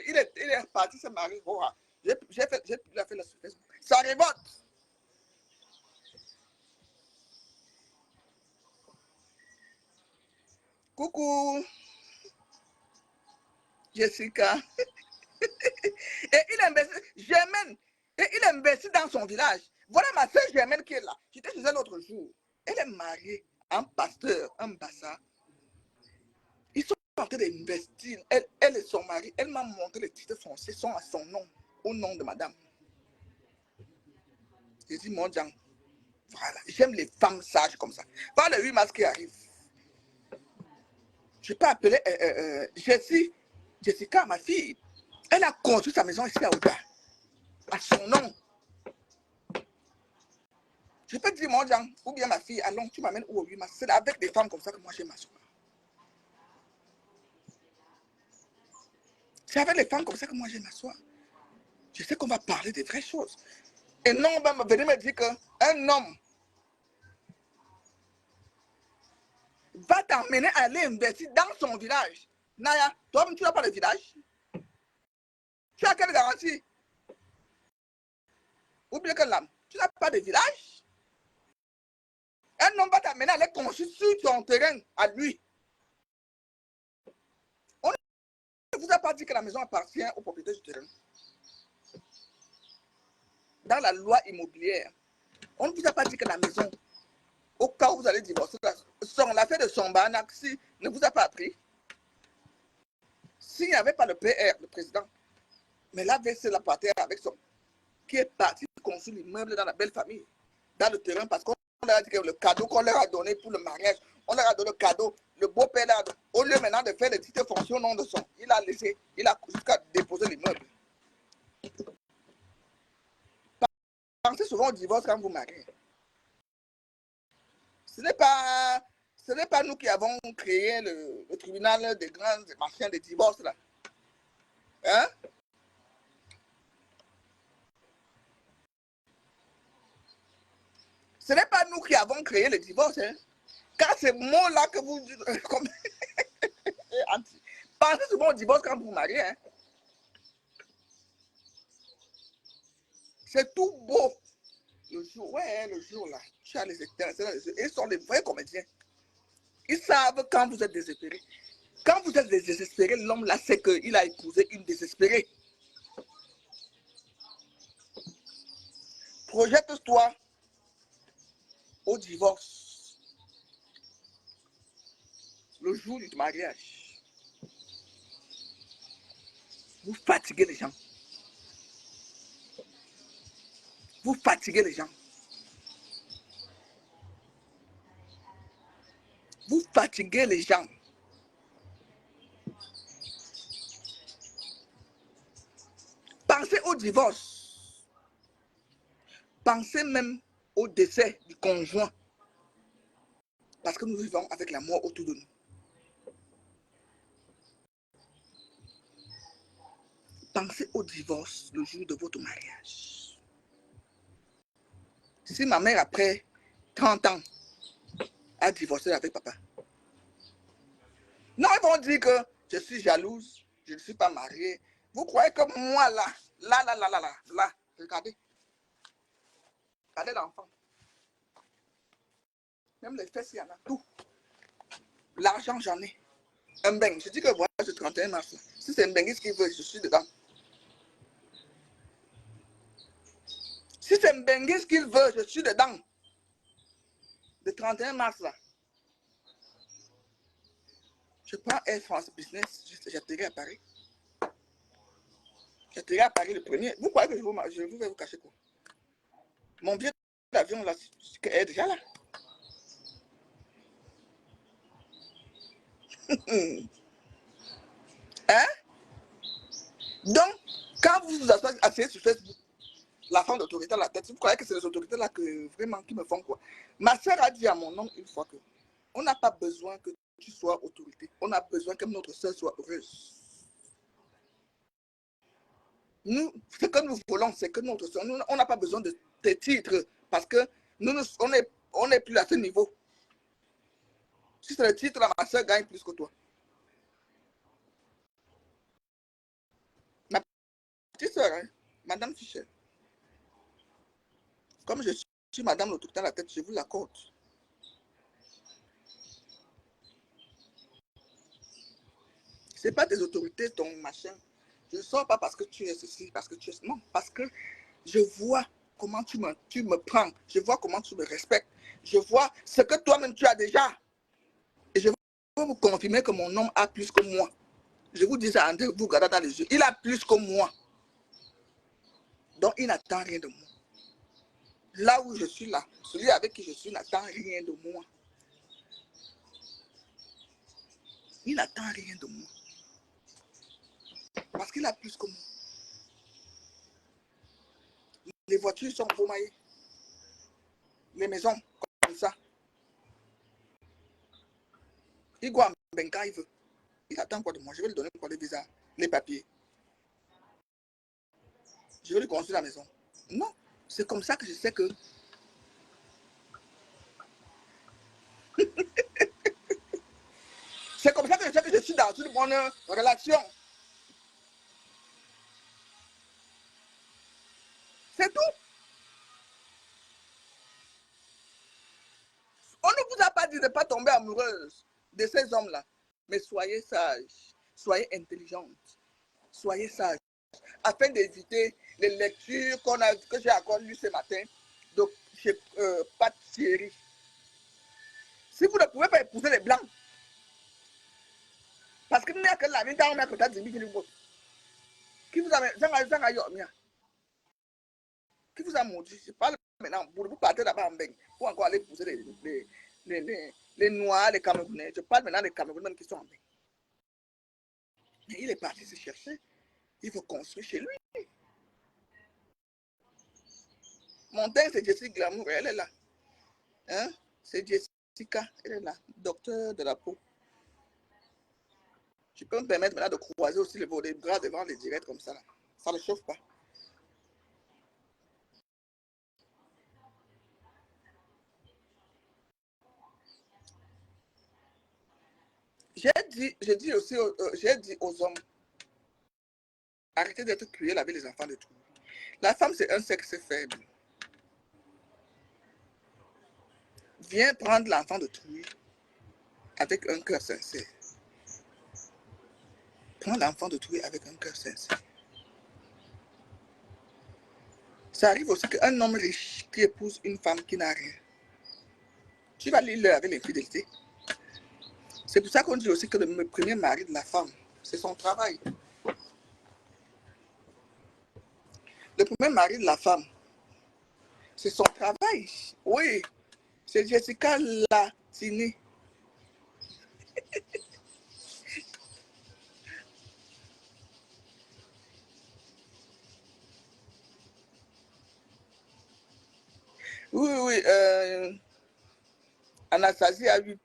il est parti se marier. Oh, j'ai fait la sur Facebook. Ça révolte. Coucou, Jessica. Et il investit, Germaine, et il investit dans son village. Voilà ma soeur Germaine qui est là. J'étais chez elle l'autre jour. Elle est mariée à un pasteur, un bassa. Ils sont en train d'investir. Elle et son mari, elle m'a montré les titres fonciers sont à son nom, au nom de madame. J'ai dit, mon Dieu, voilà, j'aime les femmes sages comme ça. Voilà le 8 mars qui arrive. Je peux appeler Jessica, ma fille. Elle a construit sa maison ici à Ouda, à son nom. Je peux te dire, mon Dieu, ou bien ma fille, allons, tu m'amènes où au 8 mars. C'est avec des femmes comme ça que moi j'aime m'asseoir. C'est avec les femmes comme ça que moi j'aime m'asseoir. Je sais qu'on va parler des vraies choses. Et non, on va venir me dire qu'un homme va t'emmener à aller investir dans son village. Naya, toi-même, tu n'as pas de village. Tu as quelle garantie? Ou bien que l'âme, tu n'as pas de village. Un homme va t'amener à aller construire sur son terrain, à lui. On ne vous a pas dit que la maison appartient au propriétaire du terrain. Dans la loi immobilière, on ne vous a pas dit que la maison, au cas où vous allez divorcer, l'affaire de Sombanaxi ne vous a pas appris. S'il n'y avait pas le PR, le président, mais là, c'est la partie avec son, qui est parti construire l'immeuble dans la belle famille, dans le terrain, parce qu'on leur a dit que le cadeau qu'on leur a donné pour le mariage, on leur a donné le cadeau, le beau-père, au lieu maintenant de faire des petites fonctions au nom de son, il a laissé, il a jusqu'à déposer l'immeuble. Pensez souvent au divorce quand vous mariez. Ce n'est pas nous qui avons créé le tribunal des grands machins de divorce là. Hein? Ce n'est pas nous qui avons créé le divorce. Hein? Quand ces mots-là que vous dites, comme, pensez souvent au divorce quand vous vous mariez. Hein. C'est tout beau. Le jour, ouais, le jour là, tu as les étincelles, ils sont des vrais comédiens. Ils savent quand vous êtes désespéré. Quand vous êtes désespéré, l'homme là sait qu'il a épousé une désespérée. Projette-toi au divorce, le jour du mariage. Vous fatiguez les gens. Vous fatiguez les gens. Vous fatiguez les gens. Pensez au divorce. Pensez même au décès du conjoint. Parce que nous vivons avec la mort autour de nous. Pensez au divorce le jour de votre mariage. Si ma mère, après 30 ans, a divorcé avec papa. Non, ils vont dire que je suis jalouse, je ne suis pas mariée. Vous croyez que moi, là, regardez. Regardez l'enfant. Même les fesses, il y en a tout. L'argent, j'en ai. Un beng. Je dis que voilà, ce 31 mars. Si c'est un benguis qui veut, je suis dedans. Si c'est un benguis qu'il veut, je suis dedans. Le 31 mars, là. Je prends Air France Business, j'atterris à Paris. J'atterris à Paris le premier. Vous croyez que je vais vous cacher quoi? Mon billet d'avion, là, est déjà là. Hein? Donc, quand vous vous asseyez sur Facebook, la femme d'autorité à la tête, vous croyez que c'est les autorités là que vraiment qui me font quoi? Ma soeur a dit à mon homme une fois que on n'a pas besoin que tu sois autorité. On a besoin que notre soeur soit heureuse. Nous, ce que nous voulons, c'est que notre soeur, on n'a pas besoin de tes titres parce que on n'est plus à ce niveau. Si c'est le titre, là, ma soeur gagne plus que toi. Ma petite soeur, hein, Madame Fischer, comme je suis Madame l'autorité à la tête, je vous l'accorde. Ce n'est pas des autorités, ton machin. Je ne sors pas parce que tu es ceci, parce que tu es... Non, parce que je vois comment tu me prends. Je vois comment tu me respectes. Je vois ce que toi-même tu as déjà. Et je veux vous confirmer que mon homme a plus que moi. Je vous dis ça en vous regardant dans les yeux. Il a plus que moi. Donc, il n'attend rien de moi. Là où je suis là, celui avec qui je suis n'attend rien de moi. Il n'attend rien de moi. Parce qu'il a plus que moi. Les voitures sont empomaillées. Les maisons, comme ça. Il go à Benka, il veut. Il attend quoi de moi? Je vais lui donner quoi, les visas, les papiers. Je vais lui construire la maison. Non, c'est comme ça que je sais que... C'est comme ça que je sais que je suis dans une bonne relation. C'est tout. On ne vous a pas dit de ne pas tomber amoureuse de ces hommes-là. Mais soyez sages, soyez intelligente, soyez sages. Afin d'éviter les lectures que j'ai encore lues ce matin de chez Pat Thierry. Si vous ne pouvez pas épouser les blancs, parce que nous n'avons que la vie dans notre tête, qui vous a qui vous a maudit? Je parle maintenant, vous partez là-bas en Beng, pour encore aller épouser les Noirs, les Camerounais. Je parle maintenant des Camerounais qui sont en Beng. Mais il est parti se chercher. Il faut construire chez lui. Mon teint, c'est Jessie Glamour, elle est là. Hein? C'est Jessica, elle est là, docteur de la peau. Je peux me permettre maintenant de croiser aussi les bras devant les directs comme ça. Là. Ça ne chauffe pas. j'ai dit aux hommes, arrêtez d'être cruels avec les enfants de tout. La femme, c'est un sexe faible. Viens prendre l'enfant de Trouille avec un cœur sincère. Prends l'enfant de Trouille avec un cœur sincère. Ça arrive aussi qu'un homme riche qui épouse une femme qui n'a rien, tu vas l'île avec l'infidélité. C'est pour ça qu'on dit aussi que le premier mari de la femme, c'est son travail. Le premier mari de la femme, c'est son travail. Oui, c'est Jessica Latini. Oui. Anastasie a eu,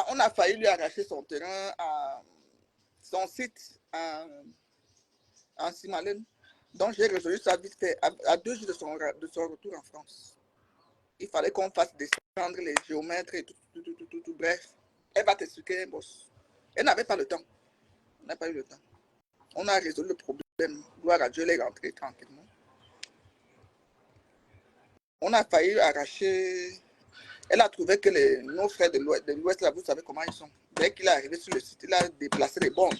on a failli lui arracher son terrain, son site en Simalène. Donc j'ai résolu ça vite fait à 2 jours de son retour en France. Il fallait qu'on fasse descendre les géomètres et tout. Bref, elle va t'expliquer un boss. Elle n'avait pas le temps. On n'a pas eu le temps. On a résolu le problème. Gloire à Dieu, elle est rentrée tranquillement. On a failli arracher. Elle a trouvé que nos frères de l'Ouest, là, vous savez comment ils sont. Dès qu'il est arrivé sur le site, il a déplacé les bombes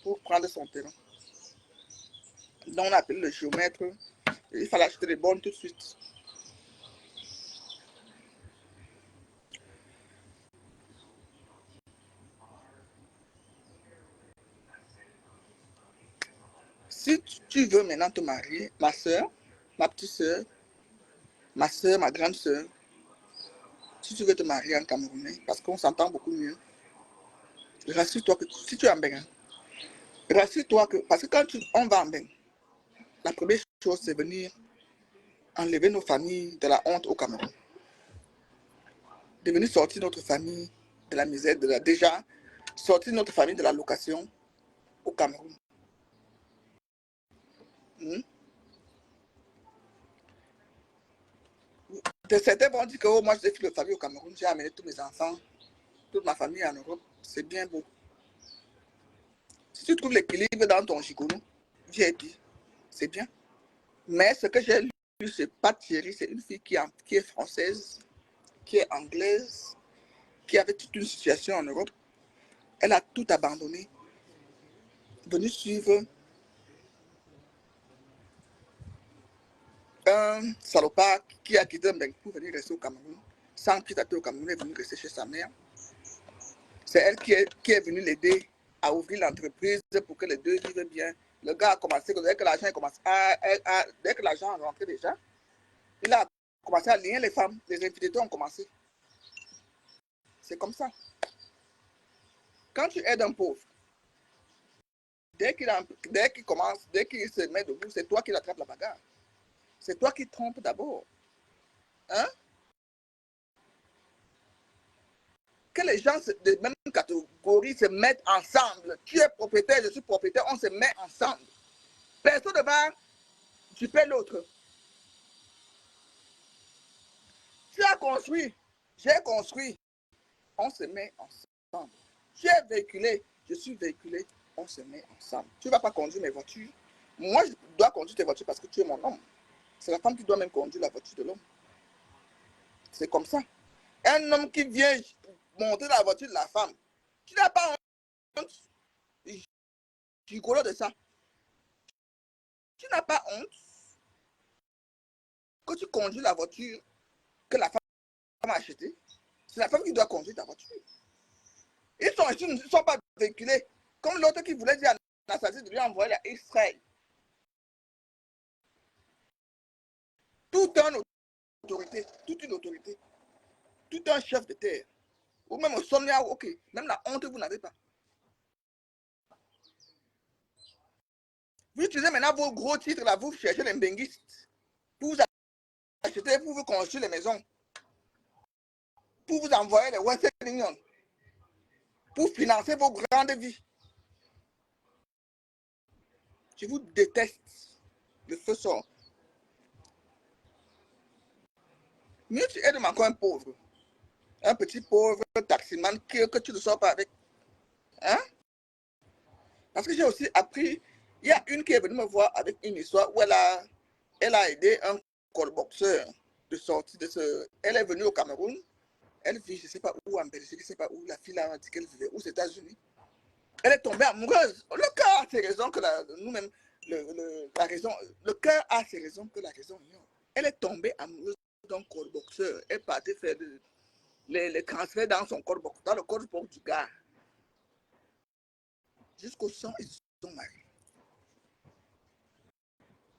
pour prendre son terrain. Donc on a appelé le géomètre. Il fallait acheter les bombes tout de suite. Si tu veux maintenant te marier, ma soeur, ma petite soeur, ma soeur, ma grande soeur, si tu veux te marier en Camerounais, parce qu'on s'entend beaucoup mieux, rassure-toi que si tu es en Bénin, rassure-toi que, parce que quand on va en Bénin, la première chose c'est venir enlever nos familles de la honte au Cameroun. De venir sortir notre famille de la misère, déjà sortir notre famille de la location au Cameroun. Certains vont dire que oh, moi j'ai fait de famille au Cameroun, j'ai amené tous mes enfants, toute ma famille en Europe, c'est bien beau. Si tu trouves l'équilibre dans ton gigolo, VIP, c'est bien. Mais ce que j'ai lu, c'est pas Thierry, c'est une fille qui est française, qui est anglaise, qui avait toute une situation en Europe. Elle a tout abandonné, venue suivre un salopard qui a quitté Mbeng pour venir rester au Cameroun. Sans quitter au Cameroun, elle est venue rester chez sa mère. C'est elle qui est venue l'aider à ouvrir l'entreprise pour que les deux vivent bien. Le gars a commencé, dès que l'argent dès que l'argent est rentré déjà, il a commencé à lier les femmes. Les infidélités ont commencé. C'est comme ça. Quand tu aides un pauvre, dès qu'il se met debout, c'est toi qui l'attrape la bagarre. C'est toi qui trompes d'abord. Hein? Que les gens de même catégorie se mettent ensemble. Tu es propriétaire, je suis propriétaire, on se met ensemble. Personne ne va duper l'autre. Tu as construit, j'ai construit, on se met ensemble. Tu es véhiculé, je suis véhiculé, on se met ensemble. Tu ne vas pas conduire mes voitures. Moi, je dois conduire tes voitures parce que tu es mon homme. C'est la femme qui doit même conduire la voiture de l'homme. C'est comme ça. Un homme qui vient monter dans la voiture de la femme, tu n'as pas honte. Gigolo de ça. Tu n'as pas honte que tu conduis la voiture que la femme a achetée. C'est la femme qui doit conduire ta voiture. Ils ne sont pas véhiculés. Comme l'autre qui voulait dire à Anastasie de lui envoyer à Israël. Toute une autorité, tout un chef de terre. Ou même au sommet, ok. Même la honte, vous n'avez pas. Vous utilisez maintenant vos gros titres là, vous cherchez les benguistes. Pour vous acheter, pour vous construire les maisons. Pour vous envoyer les Western Union. Pour financer vos grandes vies. Je vous déteste. Le feu sort. Mieux tu aides encore un pauvre. Un petit pauvre taximan que tu ne sors pas avec. Hein? Parce que j'ai aussi appris, il y a une qui est venue me voir avec une histoire où elle a aidé un callboxeur de sortir de ce... Elle est venue au Cameroun, elle vit, je ne sais pas où, en Belgique, je ne sais pas où, la fille là a dit qu'elle vivait, aux États-Unis. Elle est tombée amoureuse. Le cœur a ses raisons que nous-mêmes, la raison, le cœur a ses raisons que la raison ignore. Elle est tombée amoureuse d'un callboxeur. Elle partait faire les transferts dans son callbox, dans le callbox du gars. Jusqu'au sang et son mari.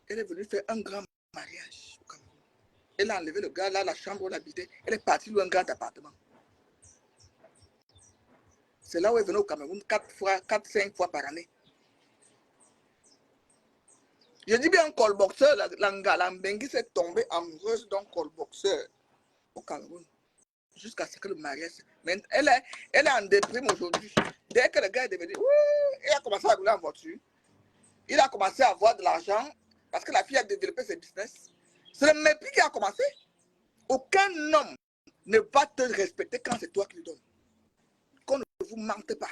Elle est venue faire un grand mariage au Cameroun. Elle a enlevé le gars, là, la chambre où elle habitait. Elle est partie louer un grand appartement. C'est là où elle venait au Cameroun 4-5 fois par année. Je dis bien un callboxeur, la Mbengue s'est tombée amoureuse d'un callboxeur au Cameroun. Jusqu'à ce que le mariage... Mais elle est en déprime aujourd'hui. Dès que le gars est devenu... Il a commencé à rouler en voiture. Il a commencé à avoir de l'argent parce que la fille a développé ses business. C'est le mépris qui a commencé. Aucun homme ne va te respecter quand c'est toi qui lui donnes. Qu'on ne vous mente pas.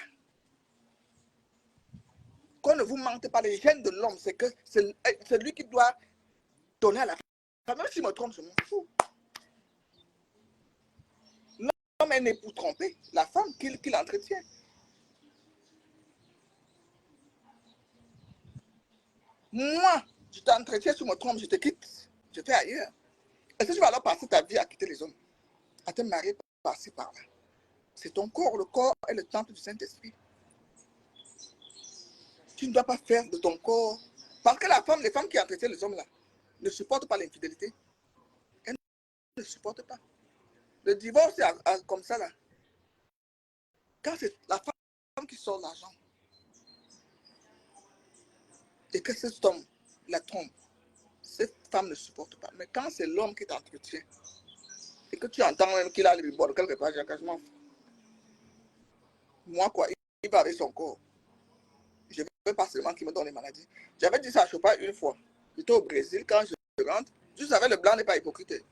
Qu'on ne vous mente pas. Les gènes de l'homme, c'est que c'est lui qui doit donner à la femme. Même si je me trompe, je m'en fous. L'homme est né pour tromper la femme qu'il entretient. Moi, je t'entretiens, si je me trompe, je te quitte. Je fais ailleurs. Est-ce que tu vas alors passer ta vie à quitter les hommes? À te marier par-ci, par-là? C'est ton corps. Le corps est le temple du Saint-Esprit. Tu ne dois pas faire de ton corps. Parce que les femmes qui entretiennent les hommes là, ne supportent pas l'infidélité. Elles ne supportent pas. Le divorce, c'est comme ça là. Quand c'est la femme qui sort l'argent et que cet homme la trompe, cette femme ne supporte pas. Mais quand c'est l'homme qui t'entretient et que tu entends même qu'il a le bord quelque part, j'ai quasiment... Moi quoi, il va avec son corps. Je ne veux pas seulement qu'il me donne les maladies. J'avais dit ça à Chopin une fois. J'étais au Brésil, quand je rentre, je savais le blanc n'est pas hypocrite.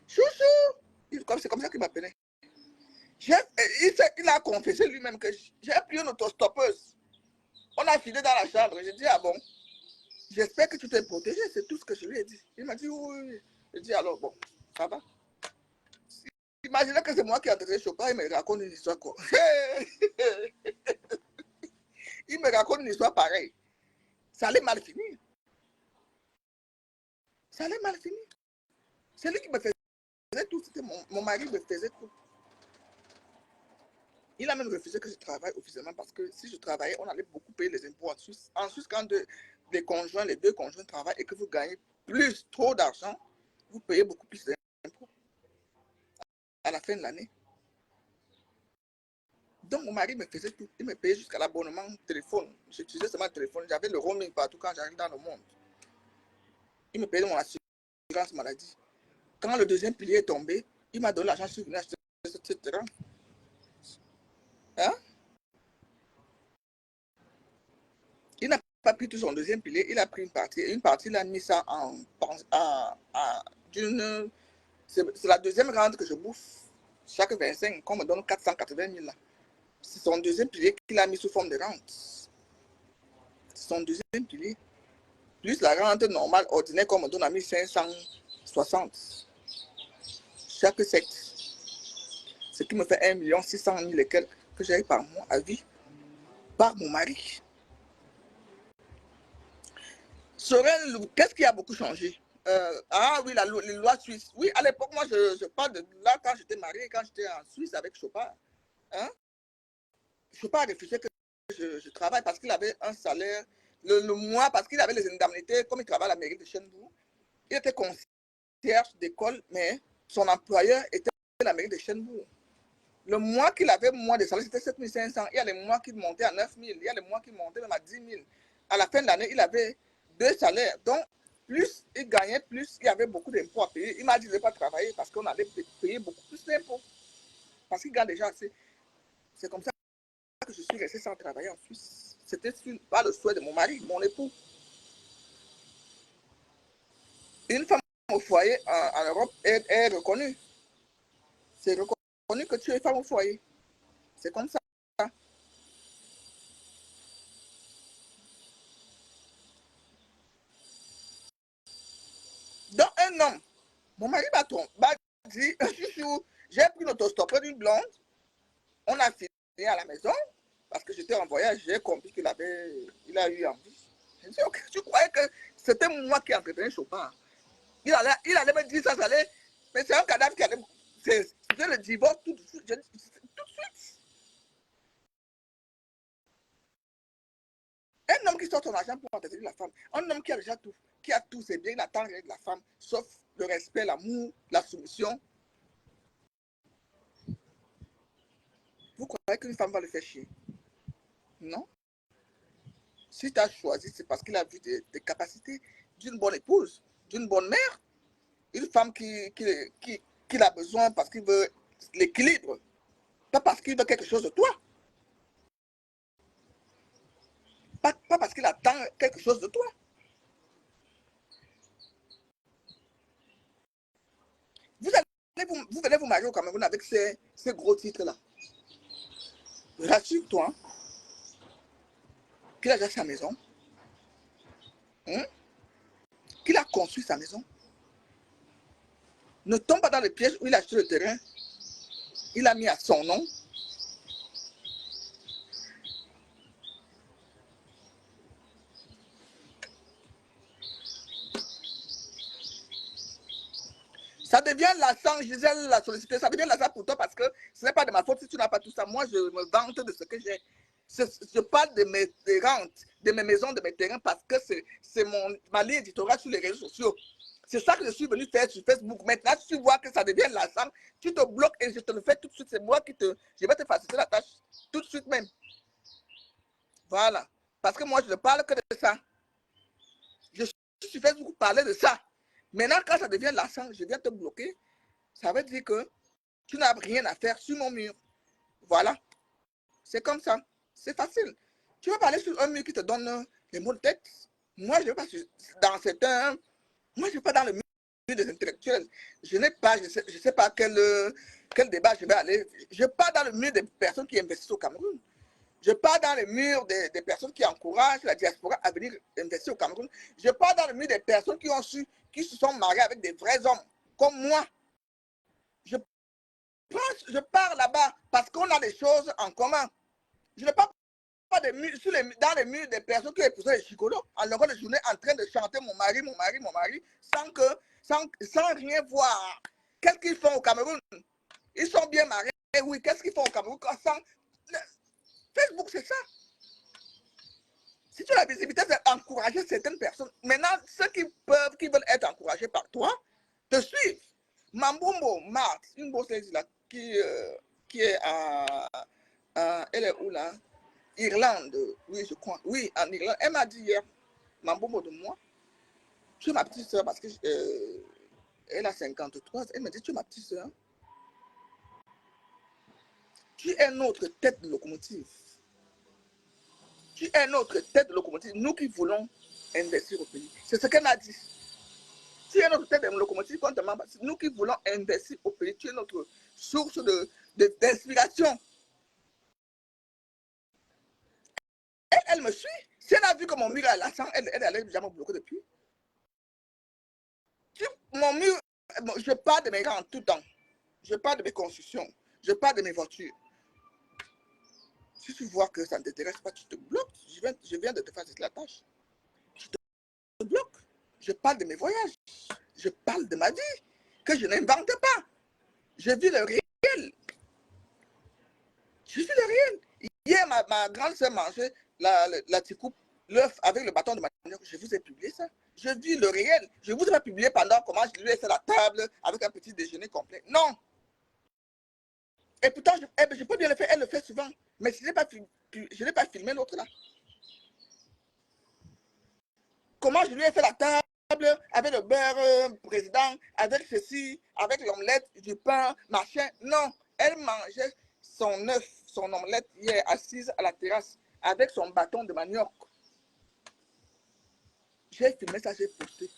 Chouchou! C'est comme ça qu'il m'appelait. Il a confessé lui-même que j'ai pris une autostoppeuse. On a filé dans la chambre. J'ai dit, ah bon, j'espère que tu t'es protégé. C'est tout ce que je lui ai dit. Il m'a dit, oui. J'ai dit, alors, bon, ça va. Imaginez que c'est moi qui ai entraîné Chopin, il me raconte une histoire quoi. Il me raconte une histoire pareille. Ça allait mal finir. Ça allait mal finir. C'est lui qui me faisait tout. C'était mon mari me faisait tout. Il a même refusé que je travaille officiellement parce que si je travaillais, on allait beaucoup payer les impôts en Suisse. En Suisse, quand les deux conjoints travaillent et que vous gagnez trop d'argent, vous payez beaucoup plus d'impôts à la fin de l'année. Donc, mon mari me faisait tout. Il me payait jusqu'à l'abonnement téléphone. J'utilisais seulement le téléphone. J'avais le roaming partout quand j'arrive dans le monde. Il me payait mon assurance maladie. Quand le deuxième pilier est tombé, il m'a donné l'argent sur une acheter ce terrain. Hein? Il n'a pas pris tout son deuxième pilier, il a pris une partie. Et une partie, il a mis ça c'est la deuxième rente que je bouffe. Chaque 25, qu'on me donne 480 000 là. C'est son deuxième pilier qu'il a mis sous forme de rente. C'est son deuxième pilier. Plus la rente normale, ordinaire, qu'on me donne à 1560. Chaque 7. Ce qui me fait 1 600 000 et quelques que j'ai par mois à vie. Par mon mari. Sorel, qu'est-ce qui a beaucoup changé? Ah oui, les lois suisses. Oui, à l'époque, moi, je parle de là quand j'étais marié, quand j'étais en Suisse avec Chopin. Hein? Chopin a refusé que je travaille parce qu'il avait un salaire le mois, parce qu'il avait les indemnités, comme il travaille à la mairie de Chenbourg. Il était concierge d'école, mais son employeur était la mairie de Chenbourg. Le mois qu'il avait, moi, de salaire, c'était 7 500. Il y a les mois qui montaient à 9 000. Il y a les mois qui montaient même à 10 000. À la fin de l'année, il avait 2 salaires. Donc, plus il gagnait, plus il y avait beaucoup d'impôts à payer. Il m'a dit de ne pas travailler parce qu'on allait payer beaucoup plus d'impôts. Parce qu'il gagne déjà assez. C'est comme ça que je suis resté sans travailler en Suisse. C'était pas le souhait de mon mari, mon époux. Une femme au foyer en Europe est reconnue. C'est reconnu. connu que tu es femme au foyer. C'est comme ça. Donc, un homme, mon mari m'a dit, chouchou, j'ai pris l'autostoppeur d'une blonde, on a fini à la maison, parce que j'étais en voyage, j'ai compris qu'il a eu envie. Je me dis, ok, tu croyais que c'était moi qui entretenais Chopin. Il allait me dire ça, mais c'est un cadavre qui allait, c'était le divorce tout de suite. Tout de suite. Un homme qui sort son argent pour entretenir la femme, un homme qui a déjà tout, qui a tout, c'est bien, il attend rien de la femme, sauf le respect, l'amour, la soumission. Vous croyez qu'une femme va le faire chier? Non. Si tu as choisi, c'est parce qu'il a vu des capacités d'une bonne épouse, d'une bonne mère, une femme qu'il a besoin parce qu'il veut l'équilibre, pas parce qu'il veut quelque chose de toi, pas parce qu'il attend quelque chose de toi. Vous venez vous marier au Cameroun avec ces gros titres-là. Rassure-toi hein, qu'il a déjà sa maison, hein, qu'il a construit sa maison. Ne tombe pas dans le piège où il a acheté le terrain, il a mis à son nom. Ça devient lassant, Gisèle l'a sollicité, ça devient lassant pour toi parce que ce n'est pas de ma faute si tu n'as pas tout ça. Moi, je me vante de ce que j'ai. Je parle de mes rentes, de mes maisons, de mes terrains parce que c'est ma ligne éditoriale sur les réseaux sociaux. C'est ça que je suis venu faire sur Facebook. Maintenant, si tu vois que ça devient lassant, tu te bloques et je te le fais tout de suite. C'est moi je vais te faciliter la tâche tout de suite même. Voilà. Parce que moi, je ne parle que de ça. Je suis sur Facebook pour parler de ça. Maintenant, quand ça devient lassant, je viens te bloquer. Ça veut dire que tu n'as rien à faire sur mon mur. Voilà. C'est comme ça. C'est facile. Tu vas parler sur un mur qui te donne les mots de tête. Moi, je ne vais pas dans certains. Moi, je ne vais pas dans le mur des intellectuels. Je n'ai pas, je sais pas quel débat je vais aller. Je pars dans le mur des personnes qui investissent au Cameroun. Je pars dans le mur des personnes qui encouragent la diaspora à venir investir au Cameroun. Je pars dans le mur des personnes qui se sont mariées avec des vrais hommes, comme moi. Je pars là-bas parce qu'on a des choses en commun. Je ne pars pas dans les murs des personnes qui épousaient les chicolos en longueur de journée en train de chanter mon mari, mon mari, mon mari, sans rien voir. Qu'est-ce qu'ils font au Cameroun? Ils sont bien mariés, oui. Qu'est-ce qu'ils font au Cameroun? Facebook, c'est ça. Si tu as la visibilité, c'est encourager certaines personnes. Maintenant, ceux qui veulent être encouragés par toi, te suivent. Mambumbo, Marthe, une bosseuse là, qui est elle est où là? Irlande, oui, je crois. Oui, en Irlande. Elle m'a dit hier, Mambumbo de moi, tu es ma petite soeur parce que elle a 53. Elle m'a dit, tu es ma petite soeur. Tu es notre tête de locomotive. Tu es notre tête de locomotive. Nous qui voulons investir au pays. C'est ce qu'elle m'a dit. Tu es notre tête de locomotive. Nous qui voulons investir au pays, tu es notre source d'inspiration. Elle me suit. Si elle a vu que mon mur est lassant, elle allait déjà me bloquer depuis. Mon mur, je parle de mes gars en tout temps. Je parle de mes constructions. Je parle de mes voitures. Si tu vois que ça ne t'intéresse pas, tu te bloques. Je viens de te faire la tâche. Je te bloque. Je parle de mes voyages. Je parle de ma vie, que je n'invente pas. Je vis le réel. Je vis le réel. Hier, ma grande soeur mangeait la ticoupe, l'œuf avec le bâton de manioc. Je vous ai publié ça. Je vis le réel. Je vous ai pas publié pendant comment je lui ai fait la table avec un petit déjeuner complet. Non. Et pourtant, je peux bien le faire. Elle le fait souvent. Mais je n'ai pas filmé l'autre là. Comment je lui ai fait la table avec le beurre président, avec ceci, avec l'omelette, du pain, machin. Non, elle mangeait son œuf, son omelette hier, assise à la terrasse, avec son bâton de manioc. J'ai filmé ça, j'ai posté.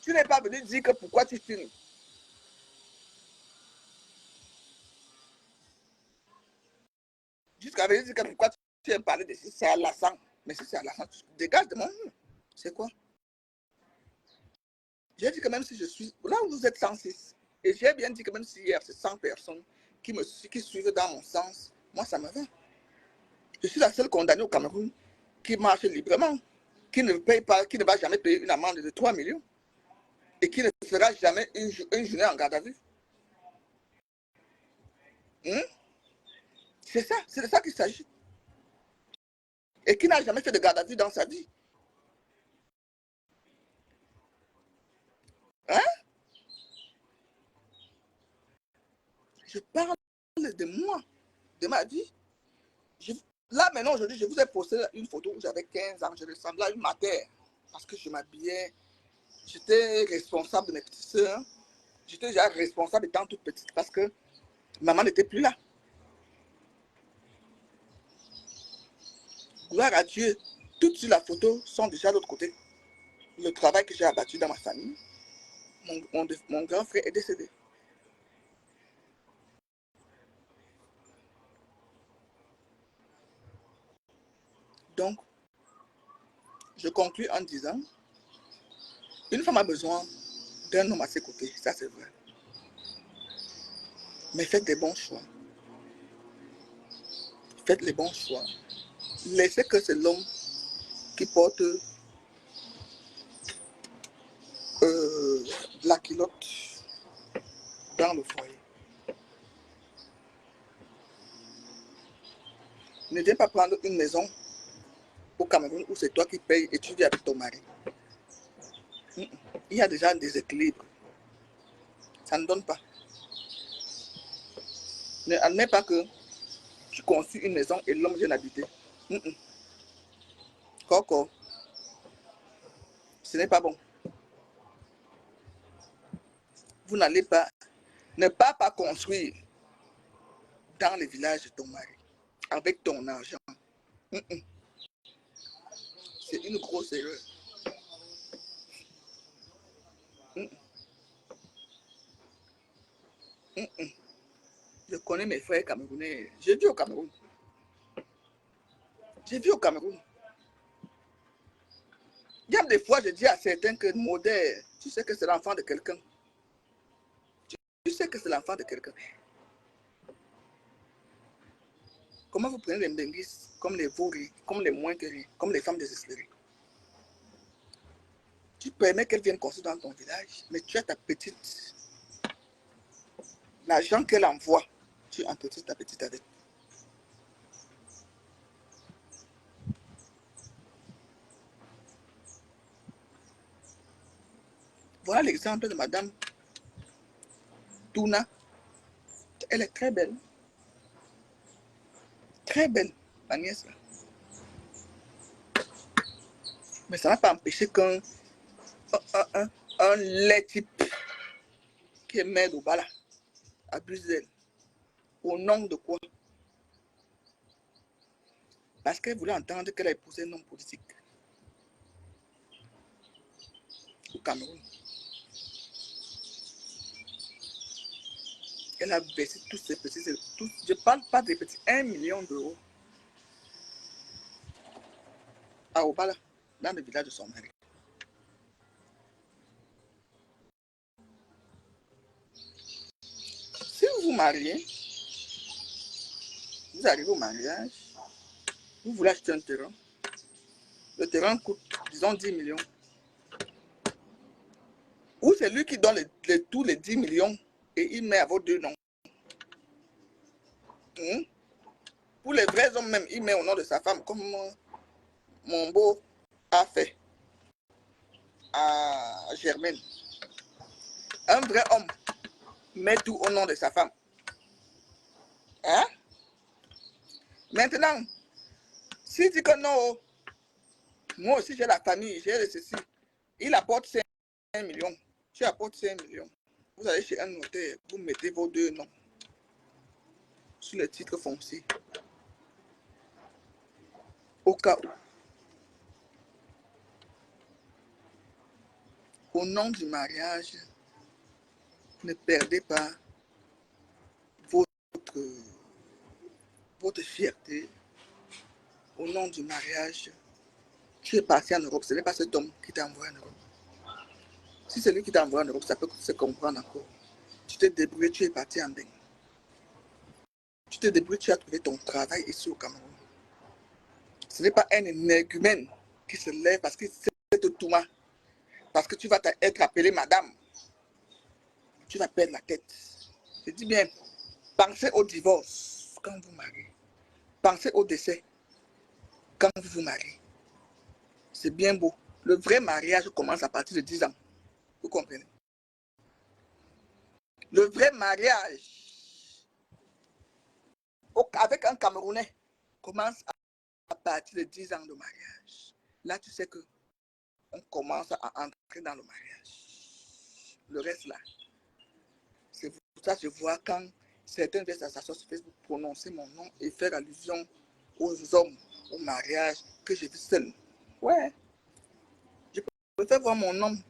Tu n'es pas venu dire que pourquoi tu filmes. avait dit que pourquoi tu as parlé de ça, c'est à lassant. Mais si c'est à lassant, tu dégages de mon nom. C'est quoi? J'ai dit que même si je suis... Là où vous êtes 106, et j'ai bien dit que même si hier c'est 100 personnes qui suivent dans mon sens, moi ça me va. Je suis la seule condamnée au Cameroun qui marche librement, qui ne paye pas, qui ne va jamais payer une amende de 3 millions et qui ne fera jamais une journée en garde à vue. C'est de ça qu'il s'agit. Et qui n'a jamais fait de garde à vue dans sa vie. Hein? Je parle de moi, de ma vie. Là, maintenant, aujourd'hui, je vous ai posté une photo où j'avais 15 ans. Je ressemblais à une matière parce que je m'habillais. J'étais responsable de mes petites soeurs. J'étais déjà responsable étant toute petite parce que maman n'était plus là. Gloire à Dieu, toutes sur la photo sont déjà de l'autre côté. Le travail que j'ai abattu dans ma famille, mon grand frère est décédé. Donc, je conclus en disant, une femme a besoin d'un homme à ses côtés, ça c'est vrai. Mais faites des bons choix. Faites les bons choix. Laissez que c'est l'homme qui porte la culotte dans le foyer. Ne viens pas prendre une maison au Cameroun où c'est toi qui payes et tu vis avec ton mari. Il y a déjà un déséquilibre. Ça ne donne pas. Ne admets pas que tu construis une maison et l'homme vient habiter. Coco, ce n'est pas bon. Vous n'allez pas, ne pas construire dans le village de ton mari, avec ton argent. C'est une grosse erreur. Je connais mes frères camerounais. J'ai vu au Cameroun. J'ai vu au Cameroun. Il y a des fois, je dis à certains que modèle, tu sais que c'est l'enfant de quelqu'un. Tu sais que c'est l'enfant de quelqu'un. Comment vous prenez les Mbenguis comme les vauries, comme les moins que rien, comme les femmes désespérées? Tu permets qu'elle vienne construire dans ton village, mais tu as ta petite. L'argent qu'elle envoie, tu entretiens ta petite avec. Voilà l'exemple de Madame Touna. Elle est très belle. Très belle, ma nièce. Là. Mais ça n'a pas empêché qu'un laid type qui est maire au Bala abuse d'elle. Au nom de quoi? Parce qu'elle voulait entendre qu'elle a épousé un homme politique au Cameroun. Elle a baissé tous ses petits, je ne parle pas des petits, 1 million d'euros à Obala, dans le village de son mari. Si vous vous mariez, vous arrivez au mariage, vous voulez acheter un terrain, le terrain coûte, disons, 10 millions. Ou c'est lui qui donne tous les 10 millions et il met à vos deux noms. Pour les vrais hommes même, il met au nom de sa femme, comme mon beau a fait à Germaine. Un vrai homme met tout au nom de sa femme. Hein? Maintenant, s'il dit que non, moi aussi j'ai la famille, j'ai ceci, il apporte 5 millions, tu apportes 5 millions. Vous allez chez un notaire, vous mettez vos deux noms sur le titre foncier. Au cas où. Au nom du mariage, ne perdez pas votre votre fierté, au nom du mariage, tu es parti en Europe. Ce n'est pas cet homme qui t'a envoyé en Europe. Si c'est lui qui t'a envoyé en Europe, ça peut se comprendre encore. Tu t'es débrouillé, tu es parti en Bénin. Tu t'es débrouillé, tu as trouvé ton travail ici au Cameroun. Ce n'est pas un énergumène qui se lève parce que c'est Touma. Parce que tu vas être appelé madame. Tu vas perdre la tête. Je dis bien, pensez au divorce quand vous mariez. Pensez au décès quand vous vous mariez. C'est bien beau. Le vrai mariage commence à partir de 10 ans. Vous comprenez? Le vrai mariage avec un Camerounais commence à partir de 10 ans de mariage. Là, tu sais que on commence à entrer dans le mariage. Le reste là, c'est pour ça que je vois quand certaines viennent sur Facebook prononcer mon nom et faire allusion aux hommes, au mariage, que je vis seul. Ouais, je préfère voir mon homme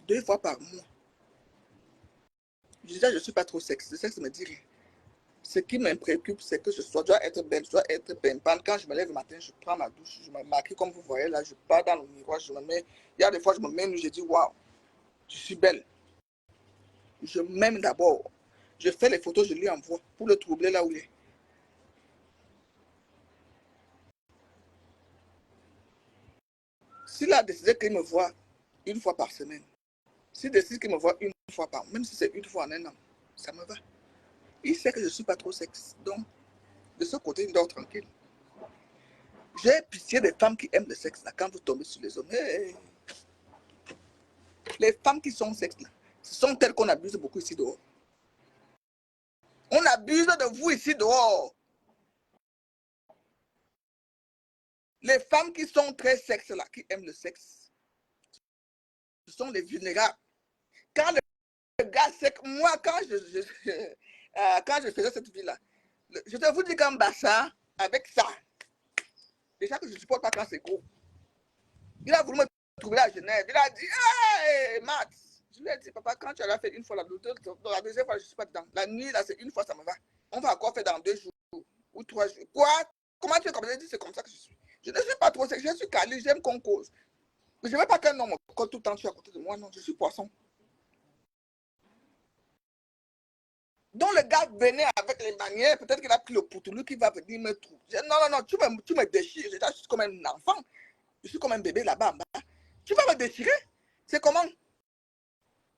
2 fois par mois. Déjà, je ne suis pas trop sexe. Le sexe me dit rien. Ce qui me préoccupe, c'est que je dois être belle, je dois être pimpante. Quand je me lève le matin, je prends ma douche, je me maquille comme vous voyez là, je pars dans le miroir, je me mets. Il y a des fois, je me mets nu, je dis waouh, je suis belle. Je m'aime d'abord. Je fais les photos, je lui envoie pour le troubler là où il est. S'il a décidé qu'il me voit 1 fois par semaine, s'il décide qu'il me voit 1 fois par mois, même si c'est 1 fois en un an, ça me va. Il sait que je ne suis pas trop sexe. Donc, de ce côté, il dort tranquille. J'ai pitié des femmes qui aiment le sexe là, quand vous tombez sur les hommes. Hey. Les femmes qui sont sexe là, ce sont telles qu'on abuse beaucoup ici dehors. On abuse de vous ici dehors. Les femmes qui sont très sexe là, qui aiment le sexe, ce sont les vulnérables. Quand le gars sait que moi, quand je faisais cette vie là, je te vous dis qu'en Bassa, avec ça, déjà que je ne supporte pas quand c'est gros. Il a voulu me trouver à Genève. Il a dit, hey, Max. Je lui ai dit, papa, quand tu as fait 1 fois, la deuxième fois, je ne suis pas dedans. La nuit, là, c'est 1 fois, ça me va. On va encore faire dans 2 jours ou 3 jours. Quoi? Comment tu es comme ça? Je dis, c'est comme ça que je suis. Je ne suis pas trop sexy, je suis calé, j'aime qu'on cause. Mais je ne veux pas qu'un homme tout le temps tu es à côté de moi. Non, je suis poisson. Donc le gars venait avec les manières, peut-être qu'il a pris le poutoulou qui va venir me trouver. Non, tu me déchires. Je suis comme un enfant. Je suis comme un bébé là-bas. Tu vas me déchirer? C'est comment?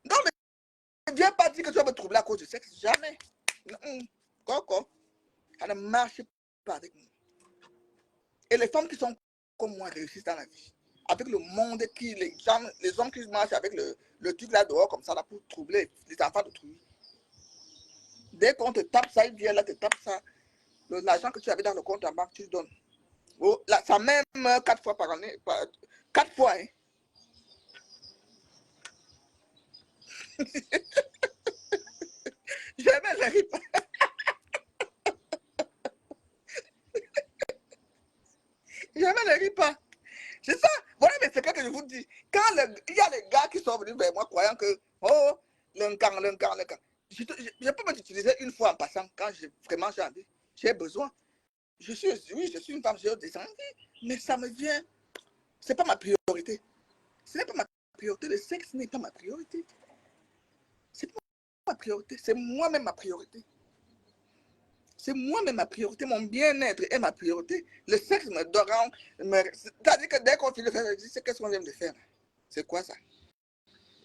Non, mais ne viens pas dire que tu vas me troubler à cause du sexe. Jamais. Coco, ça ne marche pas avec moi. Et les femmes qui sont comme moi réussissent dans la vie. Avec le monde qui, les hommes qui marchent avec le truc là dehors comme ça là pour troubler les enfants de truie. Dès qu'on te tape ça, il vient là, te tape ça. L'argent que tu avais dans le compte en banque, tu le donnes. Oh, là, ça même 4 fois par année. 4 fois, hein. Jamais ne ris pas. Jamais ne ris pas. C'est ça. Voilà mes secrets que je vous dis. Quand il y a les gars qui sont venus vers moi croyant que, oh, l'encan. Je peux me t'utiliser 1 fois en passant quand vraiment j'ai envie. J'ai besoin. Oui, je suis une femme, j'ai des envies, mais ça me vient. C'est pas ma priorité. Ce n'est pas ma priorité. Le sexe n'est pas ma priorité. C'est pas ma priorité. C'est moi-même ma priorité. C'est moi-même ma priorité. Mon bien-être est ma priorité. Le sexe me rend. C'est-à-dire que dès qu'on finit de faire, je dis, c'est qu'est-ce qu'on vient de faire? C'est quoi ça?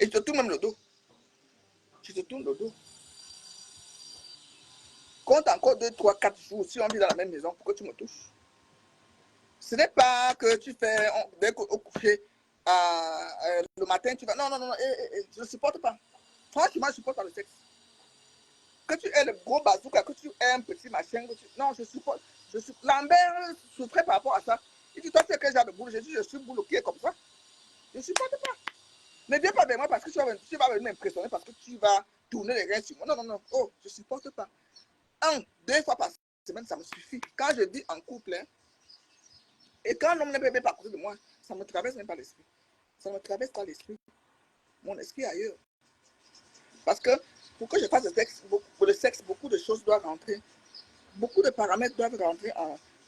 Et je te tourne même le dos. Je te tourne le dos. Compte encore 2, 3, 4 jours si on vit dans la même maison pour que tu me touches. Ce n'est pas que tu fais, dès qu'au coucher, le matin, tu vas. Non, je ne supporte pas. Franchement, je ne supporte pas le sexe. Que tu aies le gros bazooka, que tu aies un petit machin. Non, je supporte. Lambert souffrait par rapport à ça. Il dit, toi, tu es quel genre de boule? Je dis, je suis boule qui est comme ça. Je ne supporte pas. Ne viens pas vers moi parce que tu vas venir m'impressionner parce que tu vas tourner les reins sur moi. Non. Oh, je ne supporte pas. 1, 2 fois par semaine, ça me suffit. Quand je vis en couple, hein, et quand l'homme n'est pas à côté de moi, ça ne me traverse même pas l'esprit. Ça ne me traverse pas l'esprit. Mon esprit est ailleurs. Parce que pour que je fasse le sexe, beaucoup de choses doivent rentrer beaucoup de paramètres doivent rentrer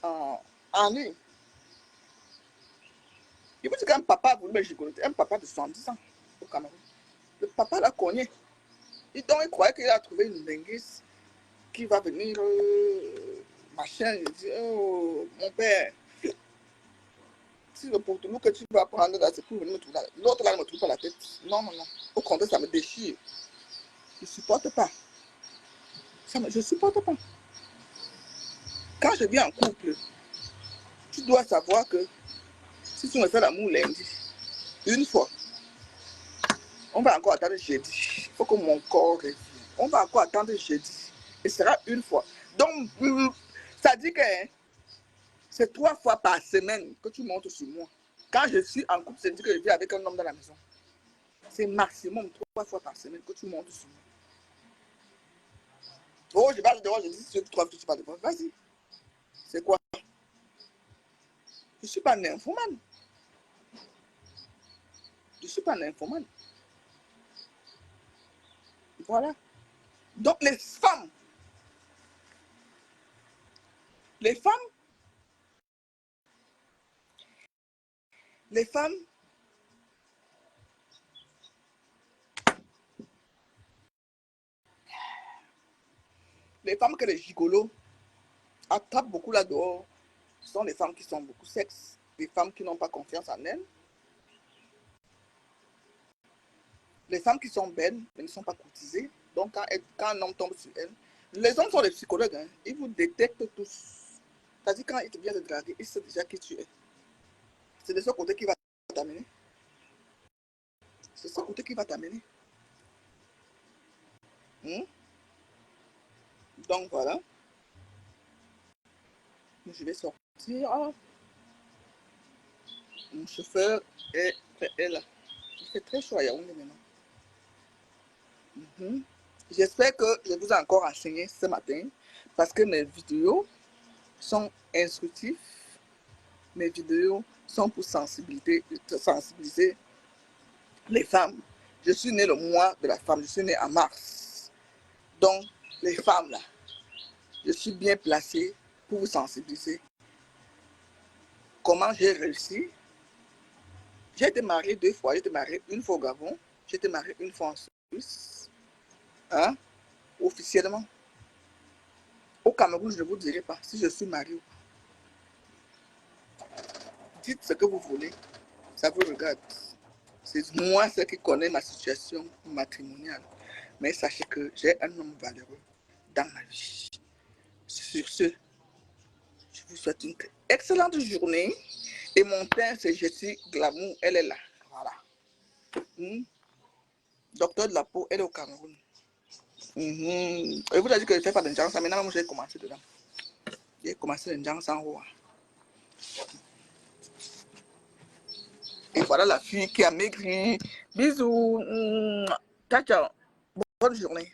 en ligne. Il vous dit qu'un papa a voulu me gigoloter, un papa de 70 ans au Cameroun. Le papa l'a cogné. Et donc, il croyait qu'il a trouvé une linguiste qui va venir, machin. Il dit, oh, mon père, si le porte-nous que tu vas prendre là, c'est pour venir me trouver. L'autre là ne me trouve pas la tête. Non, non, non. Au contraire, ça me déchire. Je ne supporte pas. Je ne supporte pas. Quand je vis en couple, tu dois savoir que si tu me fais l'amour lundi, une fois, on va encore attendre jeudi. Il faut que mon corps revienne. On va encore attendre jeudi. Et ce sera une fois. Donc, ça dit que c'est 3 fois par semaine que tu montes sur moi. Quand je suis en couple, c'est dit que je vis avec un homme dans la maison. C'est maximum 3 fois par semaine que tu montes sur moi. Oh, je parle dehors, je dis, si tu trouves que tu parles dehors, vas-y. C'est quoi? Je ne suis pas nymphomane. Je ne suis pas nymphomane. Voilà. Donc, les femmes, les femmes que les gigolos attrapent beaucoup là dehors, ce sont les femmes qui sont beaucoup sexes, les femmes qui n'ont pas confiance en elles, les femmes qui sont belles, mais ne sont pas courtisées. Donc, quand un homme tombe sur elles, les hommes sont des psychologues, hein, ils vous détectent tous. C'est-à-dire, quand il te vient de draguer, il sait déjà qui tu es. C'est de ce côté qui va t'amener. C'est ce côté qui va t'amener. Donc, voilà. Je vais sortir. Mon chauffeur est là. Il fait très chaud à Yaoundé maintenant. J'espère que je vous ai encore enseigné ce matin parce que mes vidéos sont instructives. Mes vidéos sont pour sensibiliser les femmes. Je suis née le mois de la femme. Je suis née en mars. Donc, les femmes là, je suis bien placée pour vous sensibiliser. Comment j'ai réussi? J'ai été mariée 2 fois. J'ai été mariée une fois au Gabon. J'ai été mariée une fois en Suisse. Hein? Officiellement. Au Cameroun, je ne vous dirai pas si je suis mariée ou pas. Dites ce que vous voulez. Ça vous regarde. C'est moi ce qui connais ma situation matrimoniale. Mais sachez que j'ai un homme valeureux dans ma vie. Sur ce, je vous souhaite une excellente journée. Et mon teint, c'est Jessie Glamour. Elle est là. Voilà. Docteur de la peau, elle est au Cameroun. Et vous avez dit que je ne fais pas de gens. Maintenant, moi, j'ai commencé dedans. J'ai commencé les gens en haut. Et voilà la fille qui a maigri. Bisous. Ciao, ciao. Bonne journée.